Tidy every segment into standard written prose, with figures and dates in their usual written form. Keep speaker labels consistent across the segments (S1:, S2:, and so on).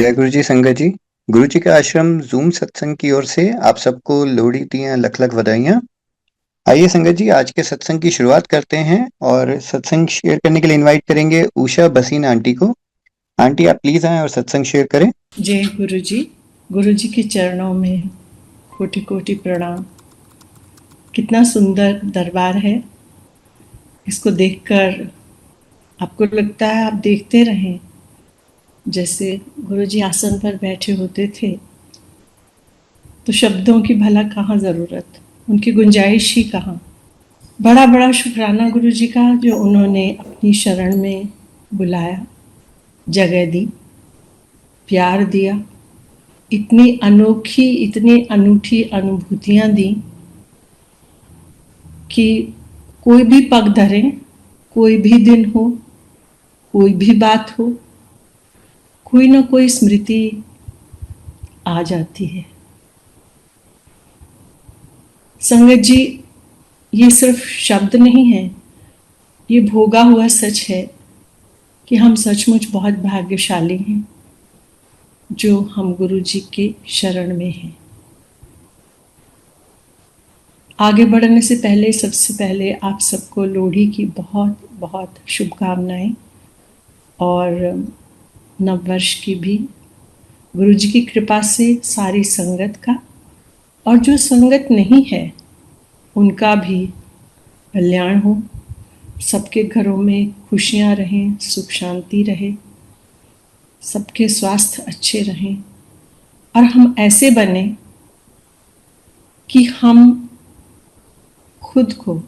S1: जय गुरु जी संगत जी। गुरु जी के आश्रम जूम सत्संग की ओर से आप सबको लोहड़ी दियां लख लख बधाइयाँ। आइए संगत जी आज के सत्संग की शुरुआत करते हैं और सत्संग शेयर करने के लिए इनवाइट करेंगे उषा बसीन आंटी को। आंटी आप प्लीज आएं और सत्संग शेयर करें।
S2: जय गुरु जी के चरणों में कोटि कोटि प्रणाम। कितना सुंदर दरबार है, इसको देखकर आपको लगता है आप देखते रहें। जैसे गुरु जी आसन पर बैठे होते थे तो शब्दों की भला कहाँ ज़रूरत, उनकी गुंजाइश ही कहाँ। बड़ा बड़ा शुक्राना गुरु जी का जो उन्होंने अपनी शरण में बुलाया, जगह दी, प्यार दिया, इतनी अनोखी इतनी अनूठी अनुभूतियाँ दी कि कोई भी पग धरे, कोई भी दिन हो, कोई भी बात हो, कोई ना कोई स्मृति आ जाती है। संगत जी, ये सिर्फ शब्द नहीं है, ये भोगा हुआ सच है कि हम सचमुच बहुत भाग्यशाली हैं जो हम गुरु जी के शरण में हैं। आगे बढ़ने से पहले सबसे पहले आप सबको लोहड़ी की बहुत बहुत शुभकामनाएं और नववर्ष की भी। गुरु जी की कृपा से सारी संगत का और जो संगत नहीं है उनका भी कल्याण हो, सबके घरों में खुशियाँ रहें, सुख शांति रहे, सबके स्वास्थ्य अच्छे रहें और हम ऐसे बने कि हम खुद को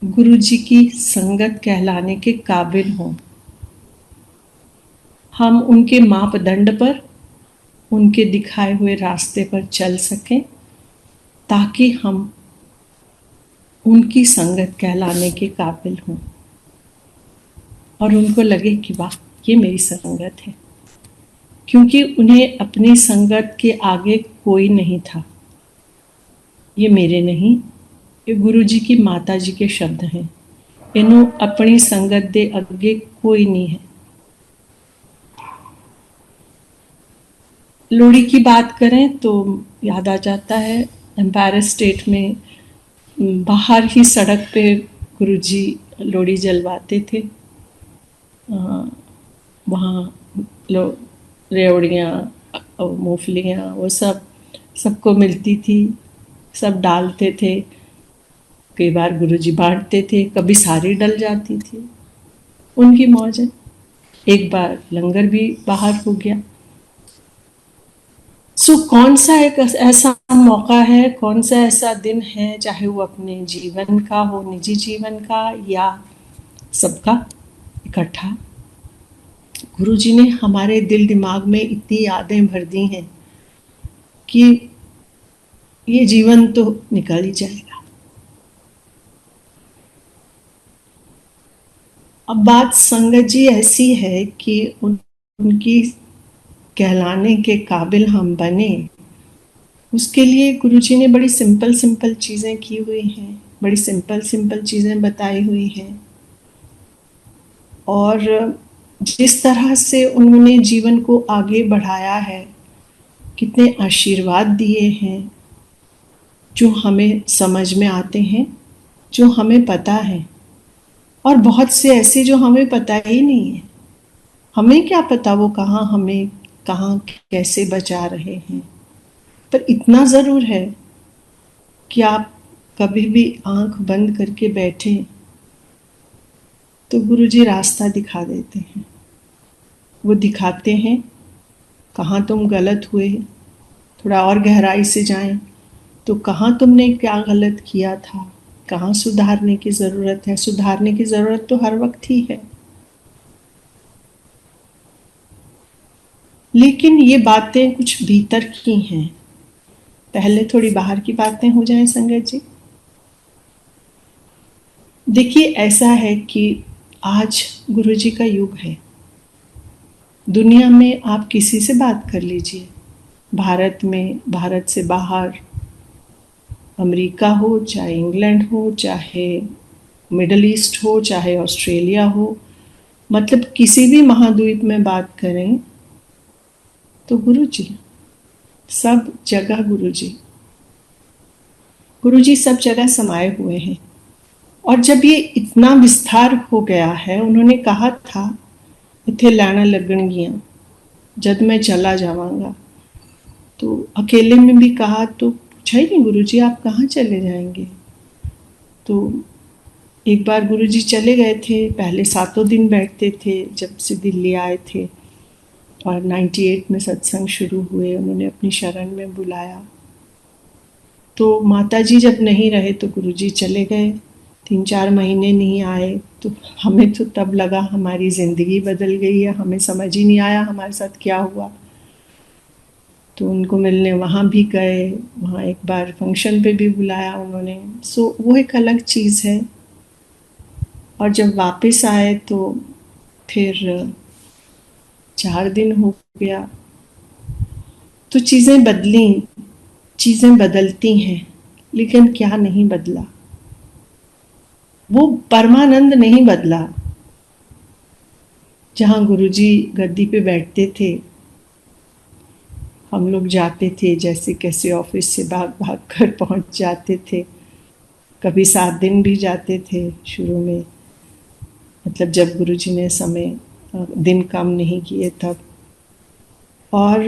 S2: गुरु जी की संगत कहलाने के काबिल हों। हम उनके मापदंड पर, उनके दिखाए हुए रास्ते पर चल सकें ताकि हम उनकी संगत कहलाने के काबिल हों और उनको लगे कि वाह ये मेरी संगत है, क्योंकि उन्हें अपनी संगत के आगे कोई नहीं था। ये मेरे नहीं, ये गुरु जी की माता जी के शब्द हैं। इन्हों अपनी संगत दे अगे कोई नहीं है। लोहड़ी की बात करें तो याद आ जाता है एम्पायर स्टेट में बाहर ही सड़क पे गुरु जी लोहड़ी जलवाते थे। वहाँ रेवड़ियाँ, मूंगफलियाँ वो सब सबको मिलती थी, सब डालते थे। कई बार गुरु जी बांटते थे, कभी सारी डल जाती थी, उनकी मौज है। एक बार लंगर भी बाहर हो गया। कौन सा एक ऐसा मौका है, कौन सा ऐसा दिन है, चाहे वो अपने जीवन का हो, निजी जीवन का या सबका इकट्ठा, गुरु जी ने हमारे दिल दिमाग में इतनी यादें भर दी हैं कि ये जीवन तो निकल ही जाएगा। अब बात संगत जी ऐसी है कि उनकी कहलाने के काबिल हम बने, उसके लिए गुरु जी ने बड़ी सिंपल सिंपल चीज़ें की हुई हैं, बड़ी सिंपल सिंपल चीज़ें बताई हुई हैं और जिस तरह से उन्होंने जीवन को आगे बढ़ाया है, कितने आशीर्वाद दिए हैं जो हमें समझ में आते हैं, जो हमें पता है, और बहुत से ऐसे जो हमें पता ही नहीं है। हमें क्या पता वो हमें कहाँ कैसे बचा रहे हैं, पर इतना ज़रूर है कि आप कभी भी आंख बंद करके बैठे तो गुरु जी रास्ता दिखा देते हैं। वो दिखाते हैं कहाँ तुम गलत हुए, थोड़ा और गहराई से जाएं तो कहाँ तुमने क्या गलत किया था, कहाँ सुधारने की ज़रूरत है। सुधारने की ज़रूरत तो हर वक्त ही है, लेकिन ये बातें कुछ भीतर की हैं। पहले थोड़ी बाहर की बातें हो जाएं संगत जी। देखिए ऐसा है कि आज गुरु जी का युग है। दुनिया में आप किसी से बात कर लीजिए, भारत में, भारत से बाहर, अमेरिका हो, चाहे इंग्लैंड हो, चाहे मिडल ईस्ट हो, चाहे ऑस्ट्रेलिया हो, मतलब किसी भी महाद्वीप में बात करें तो गुरु जी, सब जगह गुरु जी सब जगह समाये हुए हैं। और जब ये इतना विस्तार हो गया है, उन्होंने कहा था इथे लैना लगणगियां जब मैं चला जावांगा। तो अकेले में भी कहा तो पूछा ही नहीं, गुरु जी आप कहाँ चले जाएंगे। तो एक बार गुरु जी चले गए थे, पहले 7 दिन बैठते थे जब से दिल्ली आए थे, और 98 में सत्संग शुरू हुए, उन्होंने अपनी शरण में बुलाया। तो माता जी जब नहीं रहे तो गुरु जी चले गए, 3-4 महीने नहीं आए। तो हमें तो तब लगा हमारी ज़िंदगी बदल गई है, हमें समझ ही नहीं आया हमारे साथ क्या हुआ। तो उनको मिलने वहाँ भी गए, वहाँ एक बार फंक्शन पे भी बुलाया उन्होंने। सो वो एक अलग चीज़ है। और जब वापस आए तो फिर 4 दिन हो गया, तो चीज़ें बदली, चीज़ें बदलती हैं, लेकिन क्या नहीं बदला, वो परमानंद नहीं बदला। जहाँ गुरुजी गद्दी पे बैठते थे, हम लोग जाते थे जैसे कैसे, ऑफिस से भाग भाग कर पहुंच जाते थे। कभी 7 दिन भी जाते थे शुरू में, मतलब जब गुरुजी ने समय दिन कम नहीं किए तब। और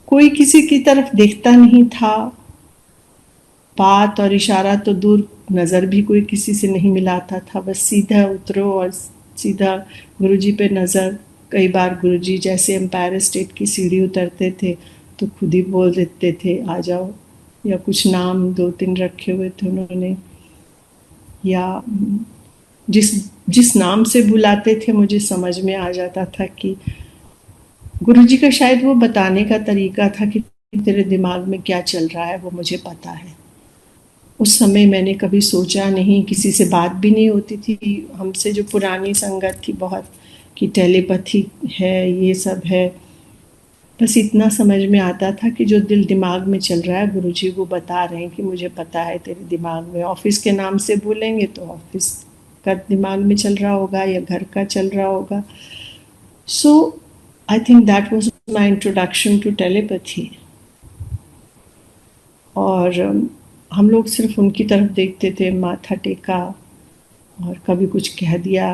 S2: कोई किसी की तरफ देखता नहीं था, बात और इशारा तो दूर, नज़र भी कोई किसी से नहीं मिलाता था, बस सीधा उतरो और सीधा गुरुजी पे नज़र। कई बार गुरुजी जैसे एम्पायर स्टेट की सीढ़ी उतरते थे तो खुद ही बोल देते थे आ जाओ, या कुछ नाम 2-3 रखे हुए थे उन्होंने, या जिस जिस नाम से बुलाते थे मुझे समझ में आ जाता था कि गुरुजी का शायद वो बताने का तरीका था कि तेरे दिमाग में क्या चल रहा है वो मुझे पता है। उस समय मैंने कभी सोचा नहीं, किसी से बात भी नहीं होती थी हमसे, जो पुरानी संगत थी बहुत, कि टेलीपैथी है ये सब है। बस इतना समझ में आता था कि जो दिल दिमाग में चल रहा है गुरुजी वो बता रहे हैं कि मुझे पता है तेरे दिमाग में। ऑफिस के नाम से बोलेंगे तो ऑफिस का दिमाग में चल रहा होगा या घर का चल रहा होगा। So I think that was my introduction to telepathy. और हम लोग सिर्फ उनकी तरफ देखते थे, माथा टेका और कभी कुछ कह दिया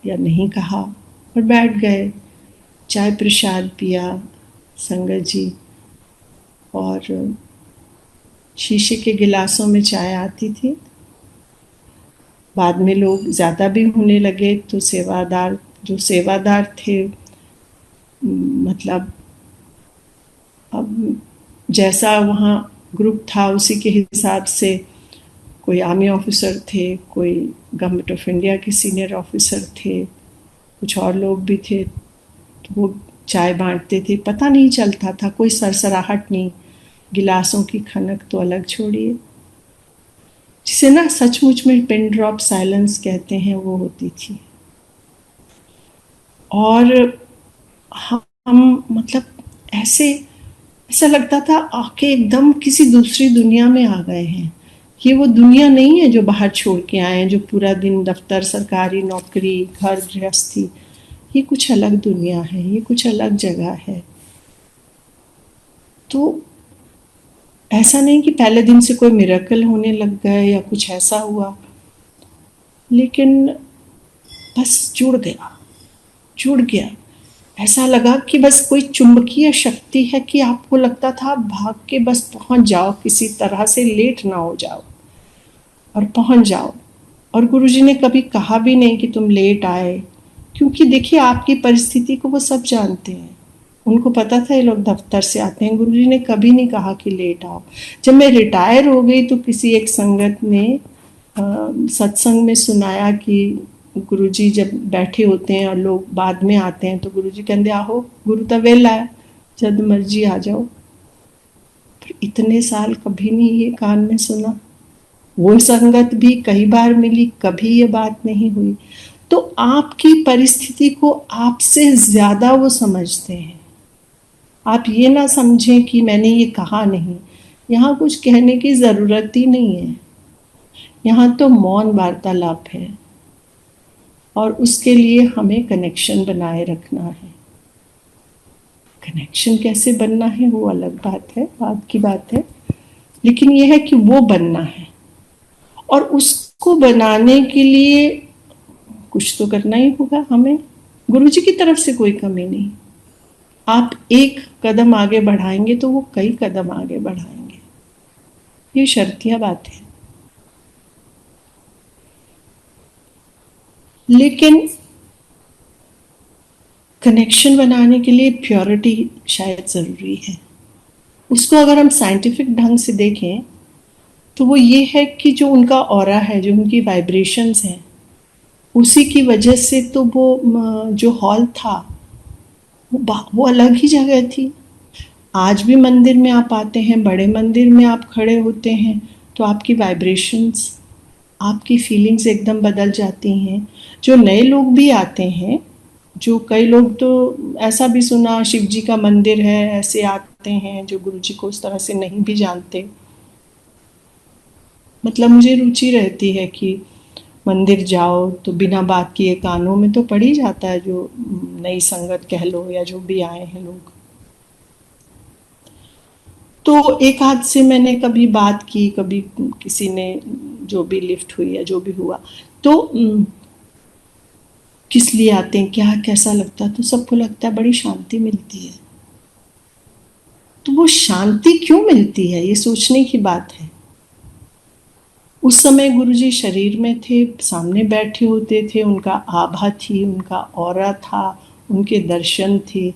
S2: या नहीं कहा और बैठ गए, चाय प्रसाद पिया संगत जी, और शीशे के गिलासों में चाय आती थी। बाद में लोग ज़्यादा भी होने लगे तो सेवादार, जो सेवादार थे, मतलब अब जैसा वहाँ ग्रुप था उसी के हिसाब से, कोई आर्मी ऑफिसर थे, कोई गवर्नमेंट ऑफ इंडिया के सीनियर ऑफिसर थे, कुछ और लोग भी थे, तो वो चाय बांटते थे, पता नहीं चलता था, कोई सरसराहट नहीं, गिलासों की खनक तो अलग छोड़िए, जिसे ना सचमुच में पिन ड्रॉप साइलेंस कहते हैं, वो होती थी। और हम मतलब ऐसे, ऐसा लगता था आके एकदम किसी दूसरी दुनिया में आ गए हैं। ये वो दुनिया नहीं है जो बाहर छोड़ के आए हैं, जो पूरा दिन दफ्तर, सरकारी नौकरी, घर गृहस्थी। ये कुछ अलग दुनिया है, ये कुछ अलग जगह है। तो ऐसा नहीं कि पहले दिन से कोई मिरेकल होने लग गए या कुछ ऐसा हुआ, लेकिन बस जुड़ गया। ऐसा लगा कि बस कोई चुंबकीय शक्ति है कि आपको लगता था भाग के बस पहुंच जाओ, किसी तरह से लेट ना हो जाओ और पहुंच जाओ। और गुरुजी ने कभी कहा भी नहीं कि तुम लेट आए, क्योंकि देखिए आपकी परिस्थिति को वो सब जानते हैं, उनको पता था ये लोग दफ्तर से आते हैं। गुरुजी ने कभी नहीं कहा कि लेट आओ। जब मैं रिटायर हो गई तो किसी एक संगत ने सत्संग में सुनाया कि गुरुजी जब बैठे होते हैं और लोग बाद में आते हैं तो गुरुजी कहते आहो गुरु तो वेला है, जब मर्जी आ जाओ। पर इतने साल कभी नहीं ये कान में सुना। वो संगत भी कई बार मिली, कभी ये बात नहीं हुई। तो आपकी परिस्थिति को आपसे ज्यादा वो समझते हैं। आप ये ना समझें कि मैंने ये कहा नहीं, यहाँ कुछ कहने की जरूरत ही नहीं है, यहाँ तो मौन वार्तालाप है, और उसके लिए हमें कनेक्शन बनाए रखना है। कनेक्शन कैसे बनना है वो अलग बात है, बाद की बात है, लेकिन ये है कि वो बनना है और उसको बनाने के लिए कुछ तो करना ही होगा हमें। गुरुजी की तरफ से कोई कमी नहीं, आप एक कदम आगे बढ़ाएंगे तो वो कई कदम आगे बढ़ाएंगे, ये शर्तिया बात है। लेकिन कनेक्शन बनाने के लिए प्योरिटी शायद ज़रूरी है। उसको अगर हम साइंटिफिक ढंग से देखें तो वो ये है कि जो उनका ऑरा है, जो उनकी वाइब्रेशंस हैं, उसी की वजह से तो वो जो हॉल था वो अलग ही जगह थी। आज भी मंदिर में आप आते हैं, बड़े मंदिर में आप खड़े होते हैं तो आपकी वाइब्रेशंस, आपकी फीलिंग्स एकदम बदल जाती हैं। जो नए लोग भी आते हैं, जो कई लोग तो ऐसा भी सुना शिव जी का मंदिर है, ऐसे आते हैं जो गुरु जी को उस तरह से नहीं भी जानते। मतलब मुझे रुचि रहती है कि मंदिर जाओ तो बिना बात किए कानों में तो पड़ ही जाता है, जो नई संगत कह लो या जो भी आए हैं लोग। तो एक हाथ से मैंने कभी बात की, कभी किसी ने जो भी लिफ्ट हुई या जो भी हुआ तो किस लिए आते हैं, क्या कैसा लगता है, तो सबको लगता है बड़ी शांति मिलती है। तो वो शांति क्यों मिलती है, ये सोचने की बात है। उस समय गुरुजी शरीर में थे, सामने बैठे होते थे, उनका आभा थी, उनका ऑरा था, उनके दर्शन थे,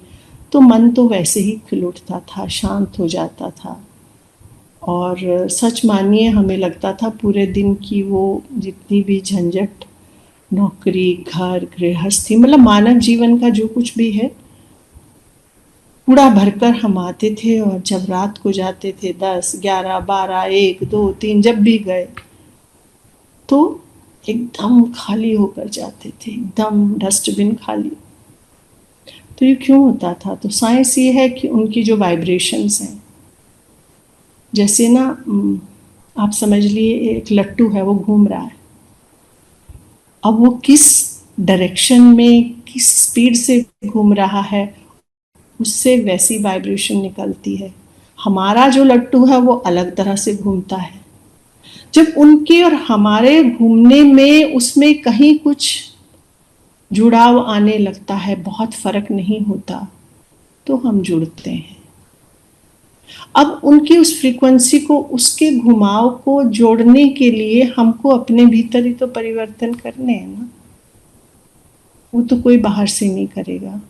S2: तो मन तो वैसे ही खिल उठता था, शांत हो जाता था। और सच मानिए हमें लगता था पूरे दिन की वो जितनी भी झंझट, नौकरी, घर, गृहस्थी, मतलब मानव जीवन का जो कुछ भी है, कूड़ा भरकर हम आते थे और जब रात को जाते थे 10, 11, 12, 1, 2, 3 जब भी गए तो एकदम खाली होकर जाते थे, एकदम डस्टबिन खाली। तो ये क्यों होता था? तो साइंस ये है कि उनकी जो वाइब्रेशंस हैं, जैसे ना आप समझ लिए एक लट्टू है, वो घूम रहा है, अब वो किस डायरेक्शन में किस स्पीड से घूम रहा है उससे वैसी वाइब्रेशन निकलती है। हमारा जो लट्टू है वो अलग तरह से घूमता है। जब उनके और हमारे घूमने में उसमें कहीं कुछ जुड़ाव आने लगता है, बहुत फर्क नहीं होता, तो हम जुड़ते हैं। अब उनकी उस फ्रीक्वेंसी को, उसके घुमाव को जोड़ने के लिए हमको अपने भीतर ही तो परिवर्तन करने हैं ना, वो तो कोई बाहर से नहीं करेगा।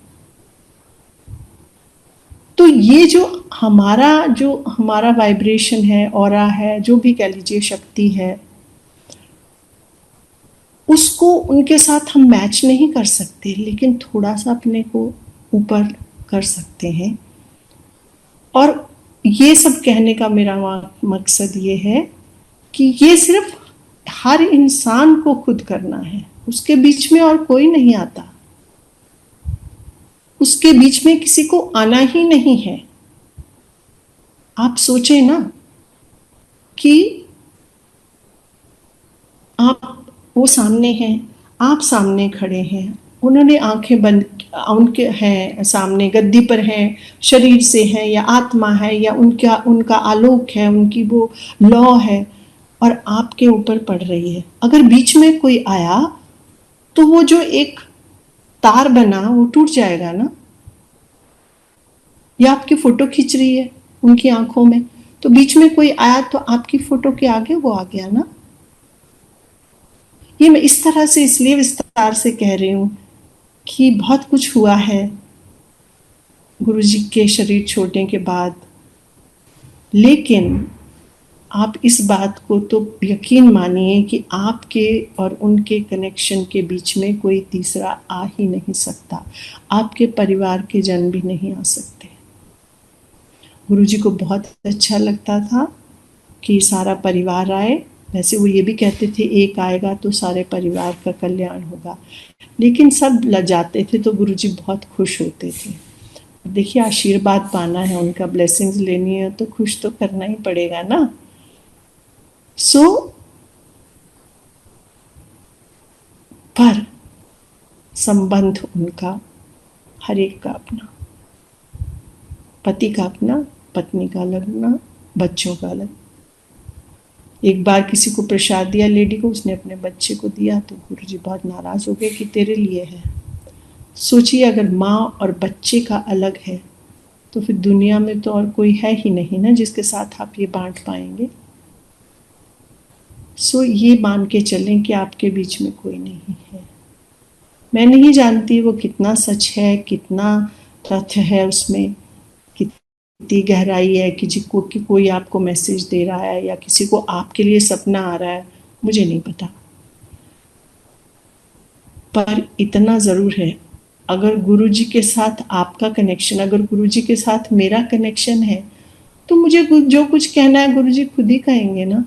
S2: तो ये जो हमारा वाइब्रेशन है, ऑरा है, जो भी कह लीजिए शक्ति है, उसको उनके साथ हम मैच नहीं कर सकते, लेकिन थोड़ा सा अपने को ऊपर कर सकते हैं। और ये सब कहने का मेरा मकसद ये है कि ये सिर्फ हर इंसान को खुद करना है, उसके बीच में और कोई नहीं आता, उसके बीच में किसी को आना ही नहीं है। आप सोचें ना कि आप वो सामने हैं, आप सामने खड़े हैं, उन्होंने आंखें बंद, उनके हैं सामने, गद्दी पर हैं, शरीर से हैं या आत्मा है या उनका उनका आलोक है, उनकी वो लौ है और आपके ऊपर पड़ रही है। अगर बीच में कोई आया तो वो जो एक तार बना वो टूट जाएगा ना। या आपकी फोटो खींच रही है उनकी आंखों में, तो बीच में कोई आया तो आपकी फोटो के आगे वो आ गया ना। ये मैं इस तरह से इसलिए विस्तार से कह रही हूँ कि बहुत कुछ हुआ है गुरुजी के शरीर छोड़ने के बाद, लेकिन आप इस बात को तो यकीन मानिए कि आपके और उनके कनेक्शन के बीच में कोई तीसरा आ ही नहीं सकता। आपके परिवार के जन भी नहीं आ सकते। गुरुजी को बहुत अच्छा लगता था कि सारा परिवार आए। वैसे वो ये भी कहते थे एक आएगा तो सारे परिवार का कल्याण होगा, लेकिन सब लजाते थे तो गुरुजी बहुत खुश होते थे। देखिए आशीर्वाद पाना है, उनका ब्लेसिंग्स लेनी है तो खुश तो करना ही पड़ेगा ना। सो पर संबंध उनका हर एक का अपना। पति का अपना, पत्नी का अलग ना, बच्चों का अलग। एक बार किसी को प्रसाद दिया लेडी को, उसने अपने बच्चे को दिया तो गुरुजी बहुत नाराज हो गए कि तेरे लिए है। सोचिए अगर माँ और बच्चे का अलग है तो फिर दुनिया में तो और कोई है ही नहीं ना जिसके साथ आप ये बांट पाएंगे। सो ये मान के चलें कि आपके बीच में कोई नहीं है। मैं नहीं जानती वो कितना सच है, कितना तथ्य है उसमें, कितनी गहराई है कि कोई आपको मैसेज दे रहा है या किसी को आपके लिए सपना आ रहा है, मुझे नहीं पता। पर इतना जरूर है, अगर गुरुजी के साथ आपका कनेक्शन, अगर गुरुजी के साथ मेरा कनेक्शन है तो मुझे जो कुछ कहना है गुरुजी खुद ही कहेंगे ना।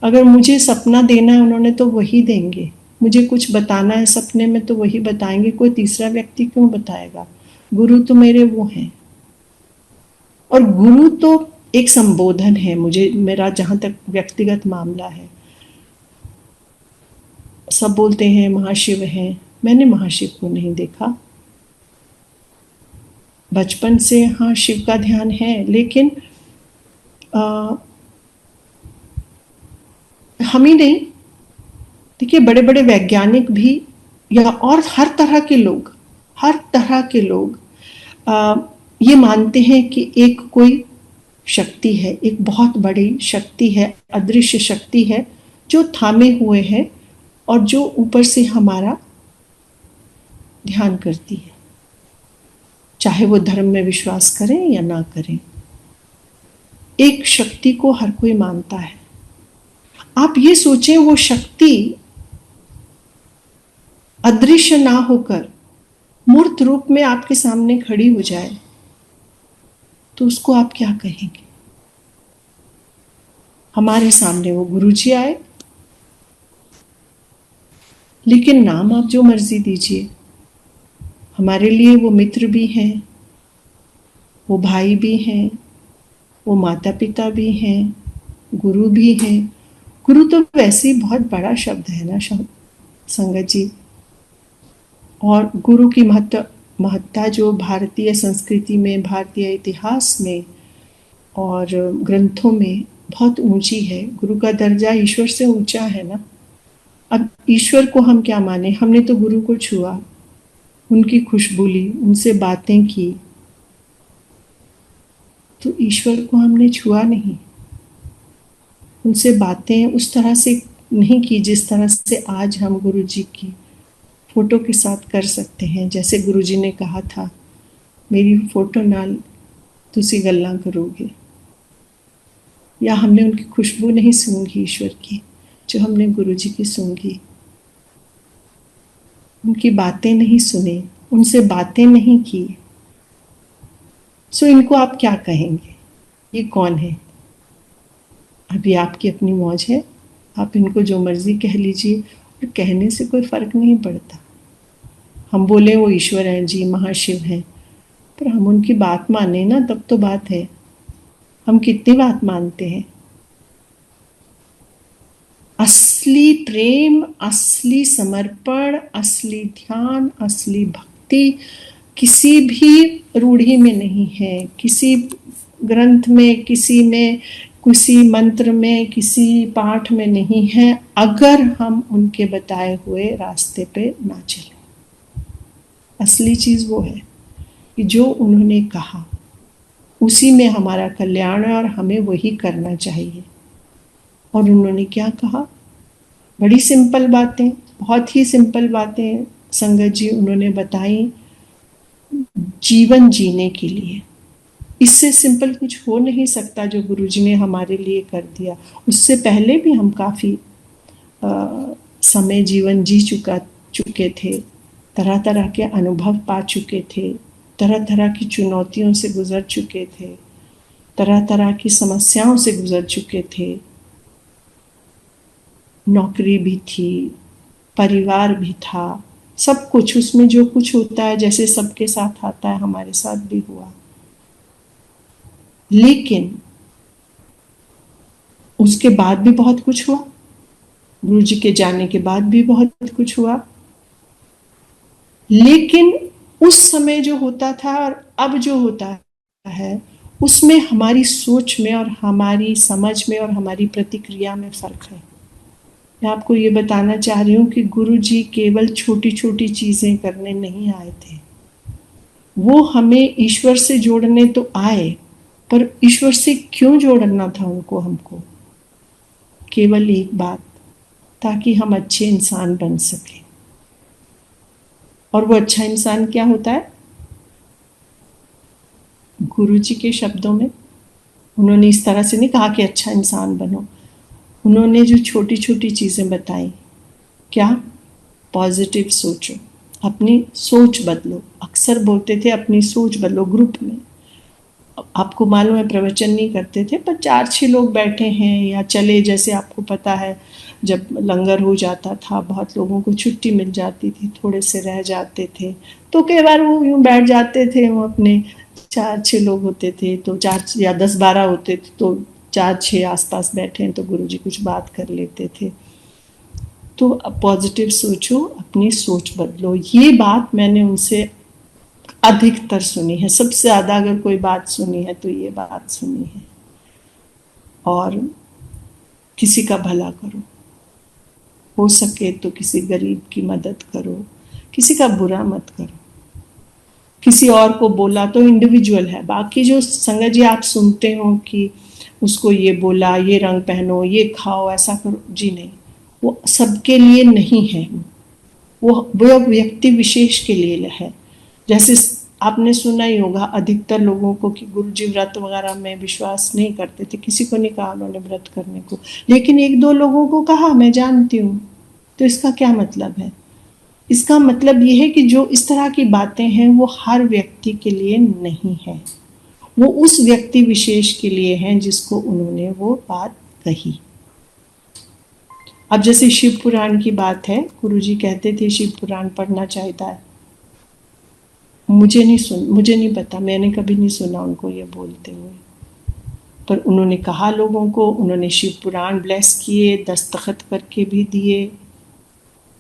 S2: अगर मुझे सपना देना है उन्होंने तो वही देंगे, मुझे कुछ बताना है सपने में तो वही बताएंगे, कोई तीसरा व्यक्ति क्यों बताएगा। गुरु तो मेरे वो हैं। और गुरु तो एक संबोधन है, मुझे मेरा जहां तक व्यक्तिगत मामला है। सब बोलते हैं महाशिव हैं, मैंने महाशिव को नहीं देखा। बचपन से हाँ शिव का ध्यान है, लेकिन हम ही नहीं, देखिए बड़े बड़े वैज्ञानिक भी या और हर तरह के लोग, हर तरह के लोग ये मानते हैं कि एक कोई शक्ति है, एक बहुत बड़ी शक्ति है, अदृश्य शक्ति है जो थामे हुए है और जो ऊपर से हमारा ध्यान करती है, चाहे वो धर्म में विश्वास करें या ना करें। एक शक्ति को हर कोई मानता है। आप ये सोचें वो शक्ति अदृश्य ना होकर मूर्त रूप में आपके सामने खड़ी हो जाए तो उसको आप क्या कहेंगे। हमारे सामने वो गुरुजी आए, लेकिन नाम आप जो मर्जी दीजिए, हमारे लिए वो मित्र भी हैं, वो भाई भी हैं, वो माता पिता भी हैं, गुरु भी हैं। गुरु तो वैसे ही बहुत बड़ा शब्द है ना संगत जी। और गुरु की महत्ता जो भारतीय संस्कृति में, भारतीय इतिहास में और ग्रंथों में बहुत ऊंची है। गुरु का दर्जा ईश्वर से ऊंचा है ना। अब ईश्वर को हम क्या माने, हमने तो गुरु को छुआ, उनकी खुशबू ली, उनसे बातें की, तो ईश्वर को हमने छुआ नहीं, उनसे बातें उस तरह से नहीं की जिस तरह से आज हम गुरु जी की फोटो के साथ कर सकते हैं। जैसे गुरु जी ने कहा था, मेरी फोटो नाल तुसी गल्लां करोगे, या हमने उनकी खुशबू नहीं सूंघी ईश्वर की जो हमने गुरु जी की सूंघी, उनकी बातें नहीं सुने, उनसे बातें नहीं की। सो इनको आप क्या कहेंगे, ये कौन है। अभी आपकी अपनी मौज है, आप इनको जो मर्जी कह लीजिए, और कहने से कोई फर्क नहीं पड़ता। हम बोले वो ईश्वर हैं जी, महाशिव हैं, पर हम उनकी बात माने ना, तब तो बात है। हम कितनी बात मानते हैं। असली प्रेम, असली समर्पण, असली ध्यान, असली भक्ति किसी भी रूढ़ी में नहीं है, किसी ग्रंथ में, किसी में, किसी मंत्र में, किसी पाठ में नहीं है, अगर हम उनके बताए हुए रास्ते पे ना चले। असली चीज वो है कि जो उन्होंने कहा उसी में हमारा कल्याण है और हमें वही करना चाहिए। और उन्होंने क्या कहा, बड़ी सिंपल बातें, बहुत ही सिंपल बातें संगत जी उन्होंने बताई जीवन जीने के लिए। इससे सिंपल कुछ हो नहीं सकता जो गुरुजी ने हमारे लिए कर दिया। उससे पहले भी हम काफी समय जीवन जी चुके थे, तरह तरह के अनुभव पा चुके थे, तरह तरह की चुनौतियों से गुजर चुके थे, तरह तरह की समस्याओं से गुजर चुके थे। नौकरी भी थी, परिवार भी था, सब कुछ उसमें जो कुछ होता है, जैसे सबके साथ आता है, हमारे साथ भी हुआ। लेकिन उसके बाद भी बहुत कुछ हुआ, गुरु जी के जाने के बाद भी बहुत कुछ हुआ। लेकिन उस समय जो होता था और अब जो होता है, उसमें हमारी सोच में और हमारी समझ में और हमारी प्रतिक्रिया में फ़र्क है। मैं आपको ये बताना चाह रही हूँ कि गुरुजी केवल छोटी-छोटी चीज़ें करने नहीं आए थे। वो हमें ईश्वर से जोड़ने तो आए, पर ईश्वर से क्यों जोड़ना था उनको हमको? केवल एक बात, ताकि हम अच्छे इंसान बन सकें। और वो अच्छा इंसान क्या होता है? गुरुजी के शब्दों में उन्होंने इस तरह से नहीं कहा कि अच्छा इंसान बनो। उन्होंने जो छोटी-छोटी चीज़ें बताई, क्या? पॉजिटिव सोचो, अपनी सोच बदलो। अक्सर बोलते थे अपनी सोच बदलो ग्रुप में। आपको मालूम है प्रवचन नहीं करते थे, पर 4-6 लोग बैठे हैं या चले, जैसे आपको पता है जब लंगर हो जाता था, बहुत लोगों को छुट्टी मिल जाती थी, थोड़े से रह जाते थे, तो कई बार वो यूँ बैठ जाते थे, वो अपने 4-6 लोग होते थे, तो 4 या 10-12 होते थे, तो 4-6 आस-पास बैठे हैं, तो गुरुजी कुछ बात कर लेते थे। तो पॉजिटिव सोचो, अपनी सोच बदलो। ये बात मैंने उनसे अधिकतर सुनी है, सबसे ज़्यादा अगर कोई बात सुनी है तो ये बात सुनी है। और किसी का भला करो, हो सके तो किसी गरीब की मदद करो, किसी का बुरा मत करो। किसी और को बोला तो इंडिविजुअल है, बाकी जो संगत जी आप सुनते हो कि उसको ये बोला, ये रंग पहनो, ये खाओ, ऐसा करो, जी नहीं, वो सबके लिए नहीं है। वो व्यक्ति विशेष के लिए है। जैसे आपने सुना ही होगा अधिकतर लोगों को कि गुरुजी व्रत वगैरह में विश्वास नहीं करते थे, किसी को नहीं कहा उन्होंने व्रत करने को, लेकिन 1-2 लोगों को कहा, मैं जानती हूँ। तो इसका क्या मतलब है? इसका मतलब ये है कि जो इस तरह की बातें हैं वो हर व्यक्ति के लिए नहीं है, वो उस व्यक्ति विशेष के लिए हैं जिसको उन्होंने वो बात कही। अब जैसे शिव पुराण की बात है, गुरुजी कहते थे शिव पुराण पढ़ना चाहिए है। मुझे नहीं पता, मैंने कभी नहीं सुना उनको ये बोलते हुए, पर उन्होंने कहा लोगों को, उन्होंने शिव पुराण ब्लेस किए, दस्तखत करके भी दिए।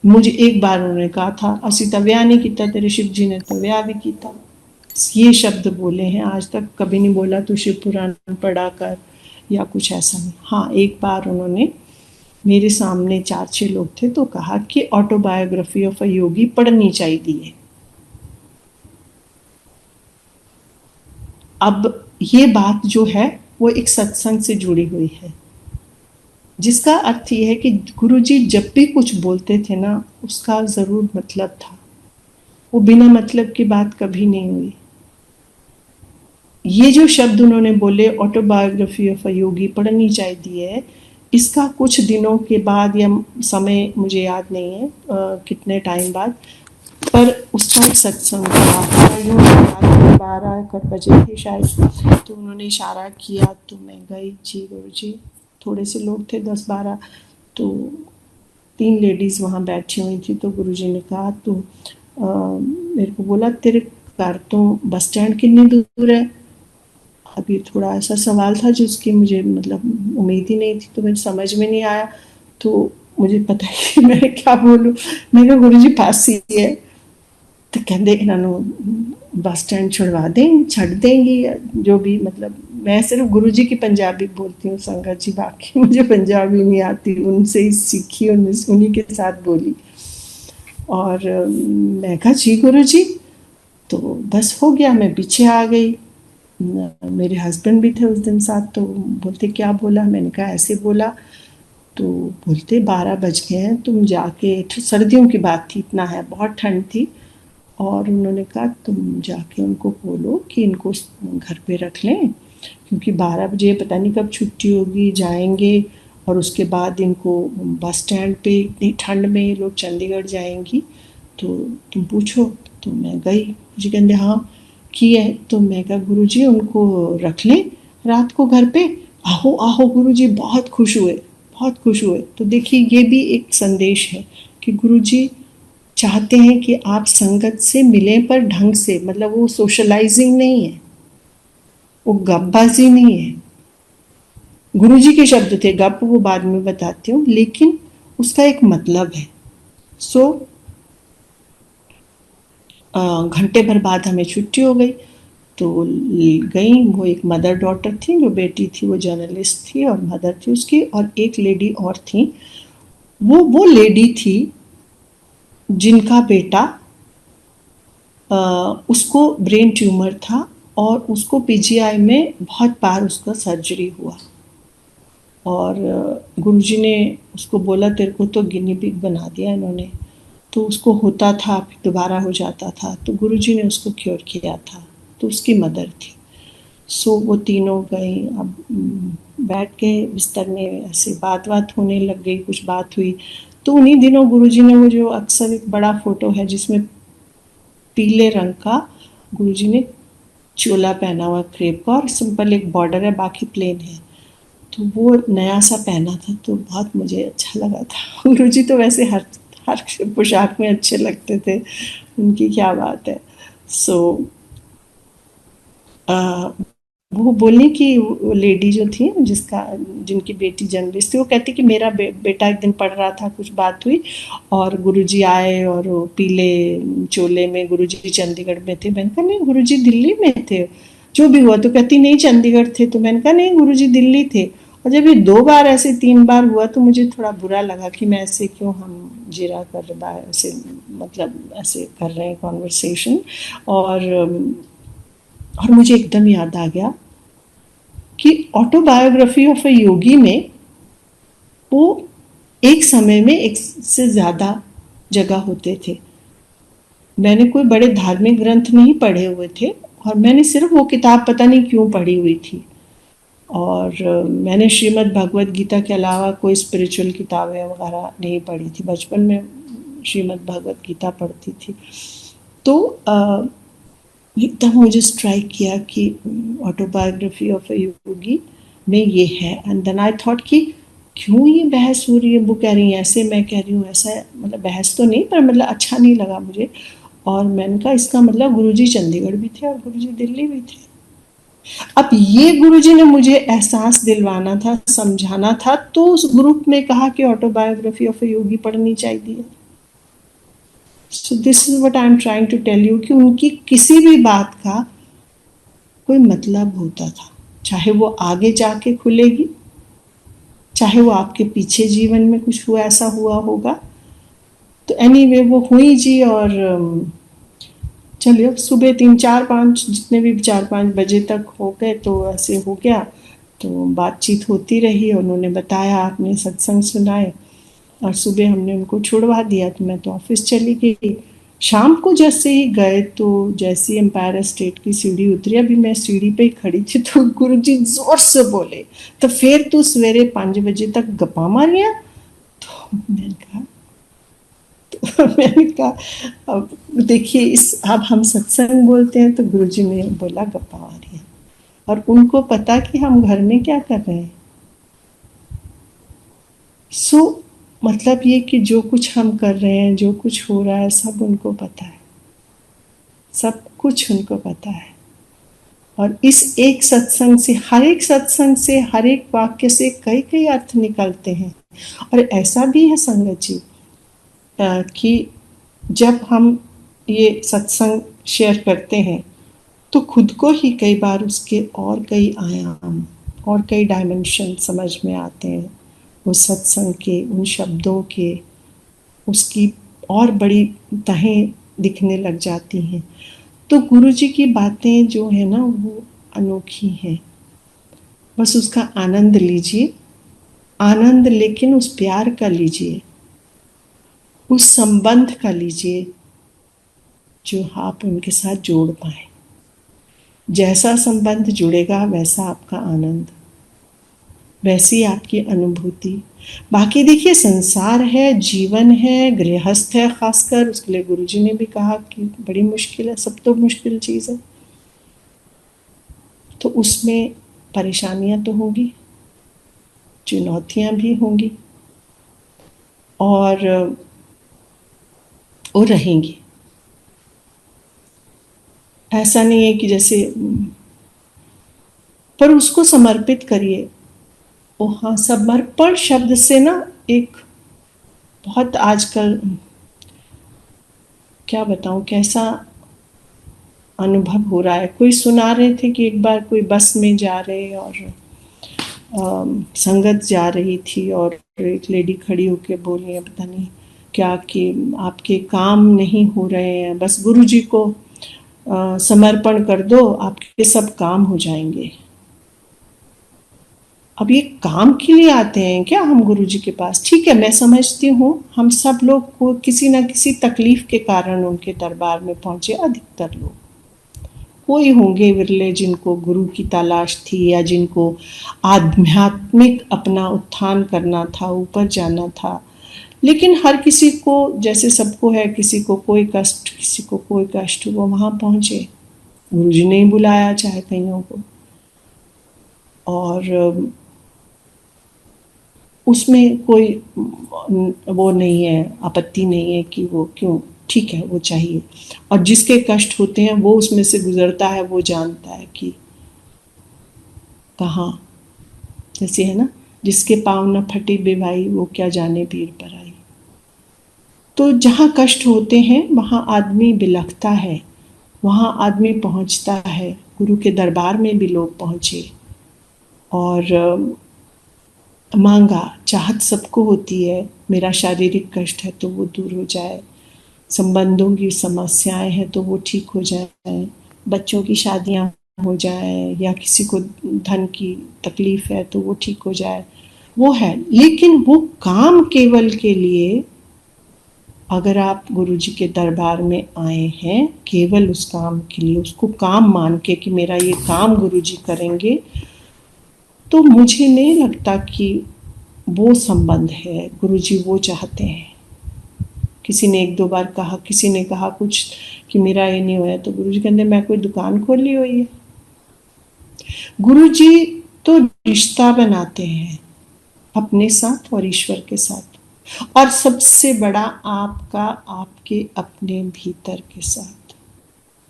S2: मुझे एक बार उन्होंने कहा था, असी तव्या नहीं किया तेरे शिव जी ने तव्या भी किया। ये शब्द बोले हैं, आज तक कभी नहीं बोला तो शिव पुराण पढ़ा कर या कुछ ऐसा नहीं। हाँ, एक बार उन्होंने मेरे सामने 4-6 लोग थे तो कहा कि ऑटोबायोग्राफी ऑफ अ योगी पढ़नी चाहिए। अब ये बात जो है वो एक सत्संग से जुड़ी हुई है, जिसका अर्थ ये है कि गुरुजी जब भी कुछ बोलते थे ना, उसका जरूर मतलब था, वो बिना मतलब की बात कभी नहीं हुई। ये जो शब्द उन्होंने बोले ऑटोबायोग्राफी ऑफ अ योगी पढ़नी चाहिए, इसका कुछ दिनों के बाद या समय मुझे याद नहीं है कितने टाइम बाद, पर उसका एक सत्संग था, 12 बजे थे शायद, तो उन्होंने इशारा किया तो मैं गई। जी गुरुजी, थोड़े से लोग थे 10-12, तो 3 लेडीज़ वहाँ बैठी हुई थी, तो गुरुजी ने कहा तो मेरे को बोला तेरे घर तो बस स्टैंड कितनी दूर है? अब ये थोड़ा ऐसा सवाल था जिसकी मुझे मतलब उम्मीद ही नहीं थी, तो मेरे समझ में नहीं आया, तो मुझे पता ही मैं क्या बोलूँ। मैंने गुरुजी पास ही है, तो कहते इन्होंने बस स्टैंड छुड़वा दें, छड़ देंगी, जो भी, मतलब मैं सिर्फ गुरुजी की पंजाबी बोलती हूँ संगत जी, बाकी मुझे पंजाबी नहीं आती, उनसे ही सीखी, उन्हीं के साथ बोली। और मैं कहा जी गुरुजी, तो बस हो गया, मैं पीछे आ गई। मेरे हस्बैंड भी थे उस दिन साथ, तो बोलते क्या बोला? मैंने कहा ऐसे बोला, तो बोलते 12 बज गए हैं, तुम जाके, सर्दियों की बात थी, इतना है, बहुत ठंड थी, और उन्होंने कहा तुम जाके उनको बोलो कि इनको घर पे रख लें, क्योंकि 12 बजे पता नहीं कब छुट्टी होगी, जाएंगे, और उसके बाद इनको बस स्टैंड पे इतनी ठंड में ये लोग चंडीगढ़ जाएंगी, तो तुम पूछो। तो मैं गई, मुझे कहते हाँ की है, तो मैं कहा गुरुजी उनको रख लें रात को घर पे। आहो आहो गुरुजी बहुत खुश हुए, बहुत खुश हुए। तो देखिए ये भी एक संदेश है कि गुरुजी चाहते हैं कि आप संगत से मिलें, पर ढंग से, मतलब वो सोशलाइजिंग नहीं है, वो गपबाजी नहीं है। गुरुजी के शब्द थे, गप वो बाद में बताती हूँ, लेकिन उसका एक मतलब है। घंटे भर बाद हमें छुट्टी हो गई, तो गई, वो एक मदर डॉटर थी, जो बेटी थी वो जर्नलिस्ट थी और मदर थी उसकी, और एक लेडी और थी। वो लेडी थी जिनका बेटा उसको ब्रेन ट्यूमर था और उसको पीजीआई में बहुत बार उसका सर्जरी हुआ, और गुरुजी ने उसको बोला तेरे को तो गिनी पिग बना दिया इन्होंने। तो उसको होता था फिर दोबारा हो जाता था, तो गुरुजी ने उसको क्योर किया था। तो उसकी मदर थी। सो वो तीनों गई, अब बैठ के बिस्तर में ऐसे बात होने लग गई, कुछ बात हुई। तो उन्हीं दिनों गुरुजी ने वो जो अक्सर एक बड़ा फोटो है जिसमें पीले रंग का गुरुजी ने चोला पहना हुआ क्रेप का, और सिंपल एक बॉर्डर है, बाकी प्लेन है, तो वो नया सा पहना था, तो बहुत मुझे अच्छा लगा था। गुरुजी तो वैसे हर हर पोशाक में अच्छे लगते थे, उनकी क्या बात है। सो वो बोली कि वो लेडी जो थी जिनकी बेटी जर्नलिस्ट थी, वो कहती कि मेरा बेटा एक दिन पढ़ रहा था, कुछ बात हुई और गुरुजी आए और वो पीले चोले में, गुरुजी चंडीगढ़ में थे। मैंने कहा नहीं गुरुजी दिल्ली में थे। जो भी हुआ, तो कहती नहीं चंडीगढ़ थे। तो मैंने कहा नहीं गुरुजी दिल्ली थे। और जब ये 2 बार ऐसे 3 बार हुआ तो मुझे थोड़ा बुरा लगा कि मैं ऐसे क्यों हम जिरा कर रहा है, ऐसे मतलब ऐसे कर रहे हैं कॉन्वर्सेशन। और मुझे एकदम याद आ गया कि ऑटोबायोग्राफी ऑफ अ योगी में वो एक समय में एक से ज़्यादा जगह होते थे। मैंने कोई बड़े धार्मिक ग्रंथ नहीं पढ़े हुए थे, और मैंने सिर्फ वो किताब पता नहीं क्यों पढ़ी हुई थी। और मैंने श्रीमद् भगवत गीता के अलावा कोई स्पिरिचुअल किताबें वगैरह नहीं पढ़ी थी। बचपन में श्रीमद् भगवत गीता पढ़ती थी। तो एकदम मुझे स्ट्राइक किया कि ऑटोबायोग्राफी ऑफ अ योगी में ये है। एंड देन आई थॉट कि क्यों ये बहस हो रही है, वो कह रही है ऐसे, मैं कह रही हूँ ऐसा, मतलब बहस तो नहीं, पर मतलब अच्छा नहीं लगा मुझे। और मैंने कहा इसका मतलब गुरुजी चंडीगढ़ भी थे और गुरुजी दिल्ली भी थे। अब ये गुरुजी ने मुझे एहसास दिलवाना था, समझाना था, तो उस ग्रुप में कहा कि ऑटोबायोग्राफी ऑफ अ योगी पढ़नी चाहिए। So this is what I am trying to tell you कि उनकी किसी भी बात का कोई मतलब होता था, चाहे वो आगे जाके खुलेगी, चाहे वो आपके पीछे जीवन में कुछ हुआ ऐसा हुआ होगा। तो एनीवे वो हुई जी। और चलिए सुबह 3 4 5 जितने भी 4 5 बजे तक हो गए, तो ऐसे हो गया। तो बातचीत होती रही, उन्होंने बताया, आपने सत्संग सुनाए, और सुबह हमने उनको छुड़वा दिया। तो मैं तो ऑफिस चली गई। शाम को जैसे ही गए, तो जैसे ही एम्पायर स्टेट की सीढ़ी उतरी, अभी मैं सीढ़ी पे ही खड़ी थी, तो गुरुजी जोर से बोले, तो फिर तू सवेरे 5 बजे तक गप्पा मारिया। तो मैंने कहा मैंने कहा अब देखिए, इस अब हम सत्संग बोलते हैं, तो गुरुजी ने बोला गप्पा मारिया, और उनको पता कि हम घर में क्या कर रहे हैं। सो मतलब ये कि जो कुछ हम कर रहे हैं, जो कुछ हो रहा है, सब उनको पता है, सब कुछ उनको पता है। और इस एक सत्संग से, हर एक सत्संग से, हर एक वाक्य से कई कई अर्थ निकलते हैं। और ऐसा भी है संगत जी कि जब हम ये सत्संग शेयर करते हैं, तो खुद को ही कई बार उसके और कई आयाम और कई डायमेंशन समझ में आते हैं, उस सत्संग के, उन शब्दों के, उसकी और बड़ी तहें दिखने लग जाती हैं। तो गुरु जी की बातें जो है ना, वो अनोखी हैं। बस उसका आनंद लीजिए, आनंद लेकिन उस प्यार का लीजिए, उस संबंध का लीजिए जो आप उनके साथ जोड़ पाए। जैसा संबंध जुड़ेगा वैसा आपका आनंद, वैसी आपकी अनुभूति। बाकी देखिए, संसार है, जीवन है, गृहस्थ है, खासकर उसके लिए गुरुजी ने भी कहा कि बड़ी मुश्किल है, सब तो मुश्किल चीज है। तो उसमें परेशानियां तो होंगी, चुनौतियां भी होंगी, और वो रहेंगी। ऐसा नहीं है कि जैसे, पर उसको समर्पित करिए। ओ हाँ, समर्पण शब्द से ना एक बहुत आजकल क्या बताऊं कैसा अनुभव हो रहा है। कोई सुना रहे थे कि एक बार कोई बस में जा रहे और संगत जा रही थी और एक लेडी खड़ी होकर बोली है पता नहीं क्या कि आपके काम नहीं हो रहे हैं, बस गुरु जी को समर्पण कर दो, आपके सब काम हो जाएंगे। अब ये काम के लिए आते हैं क्या हम गुरु जी के पास? ठीक है, मैं समझती हूँ हम सब लोग को किसी न किसी तकलीफ के कारण उनके दरबार में पहुंचे। अधिकतर लोग, कोई होंगे विरले जिनको गुरु की तलाश थी या जिनको आध्यात्मिक अपना उत्थान करना था, ऊपर जाना था। लेकिन हर किसी को जैसे सबको है, किसी को कोई कष्ट, किसी को कोई कष्ट, वो वहां पहुंचे। गुरु जी ने ही बुलाया चाहे कईयों को, और उसमें कोई वो नहीं है, आपत्ति नहीं है कि वो क्यों, ठीक है वो चाहिए। और जिसके कष्ट होते हैं वो उसमें से गुजरता है, वो जानता है कि कहाँ, जैसे है ना, जिसके पाँव न फटे बेवाई वो क्या जाने पीर पर आई। तो जहाँ कष्ट होते हैं वहाँ आदमी बिलखता है, वहाँ आदमी पहुँचता है। गुरु के दरबार में भी लोग पहुँचे और मांगा, चाहत सबको होती है, मेरा शारीरिक कष्ट है तो वो दूर हो जाए, संबंधों की समस्याएं हैं तो वो ठीक हो जाए, बच्चों की शादियां हो जाए, या किसी को धन की तकलीफ है तो वो ठीक हो जाए, वो है। लेकिन वो काम केवल के लिए, अगर आप गुरु जी के दरबार में आए हैं केवल उस काम के लिए, उसको काम मान के कि मेरा ये काम गुरु जी करेंगे, तो मुझे नहीं लगता कि वो संबंध है। गुरु जी वो चाहते हैं। किसी ने एक दो बार कहा, किसी ने कहा कुछ कि मेरा ये नहीं हुआ, तो गुरु जी कहते मैं कोई दुकान खोल ली हुई है। गुरु जी तो रिश्ता बनाते हैं अपने साथ और ईश्वर के साथ, और सबसे बड़ा आपका आपके अपने भीतर के साथ,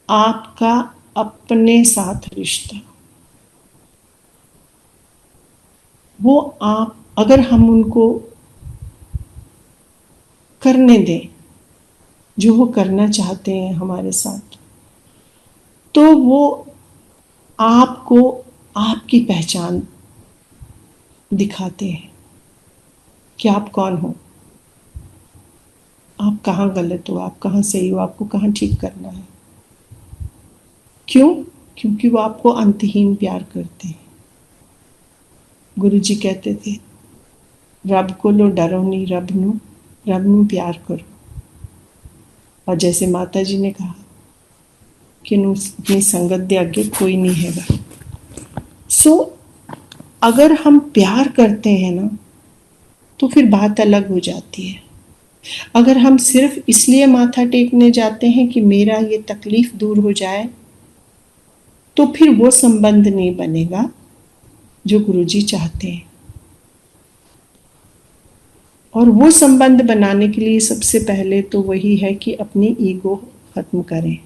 S2: आपका अपने साथ रिश्ता। वो आप, अगर हम उनको करने दें जो वो करना चाहते हैं हमारे साथ, तो वो आपको आपकी पहचान दिखाते हैं कि आप कौन हो, आप कहाँ गलत हो, आप कहाँ सही हो, आपको कहाँ ठीक करना है। क्यों? क्योंकि वो आपको अंतहीन प्यार करते हैं। गुरु जी कहते थे रब को लो डरो नहीं, रब नू प्यार करो। और जैसे माता जी ने कहा कि अपनी संगत दे आगे कोई नहीं हैगा। सो अगर हम प्यार करते हैं ना तो फिर बात अलग हो जाती है। अगर हम सिर्फ इसलिए माथा टेकने जाते हैं कि मेरा ये तकलीफ दूर हो जाए, तो फिर वो संबंध नहीं बनेगा जो गुरुजी चाहते हैं। और वो संबंध बनाने के लिए सबसे पहले तो वही है कि अपनी ईगो खत्म करें।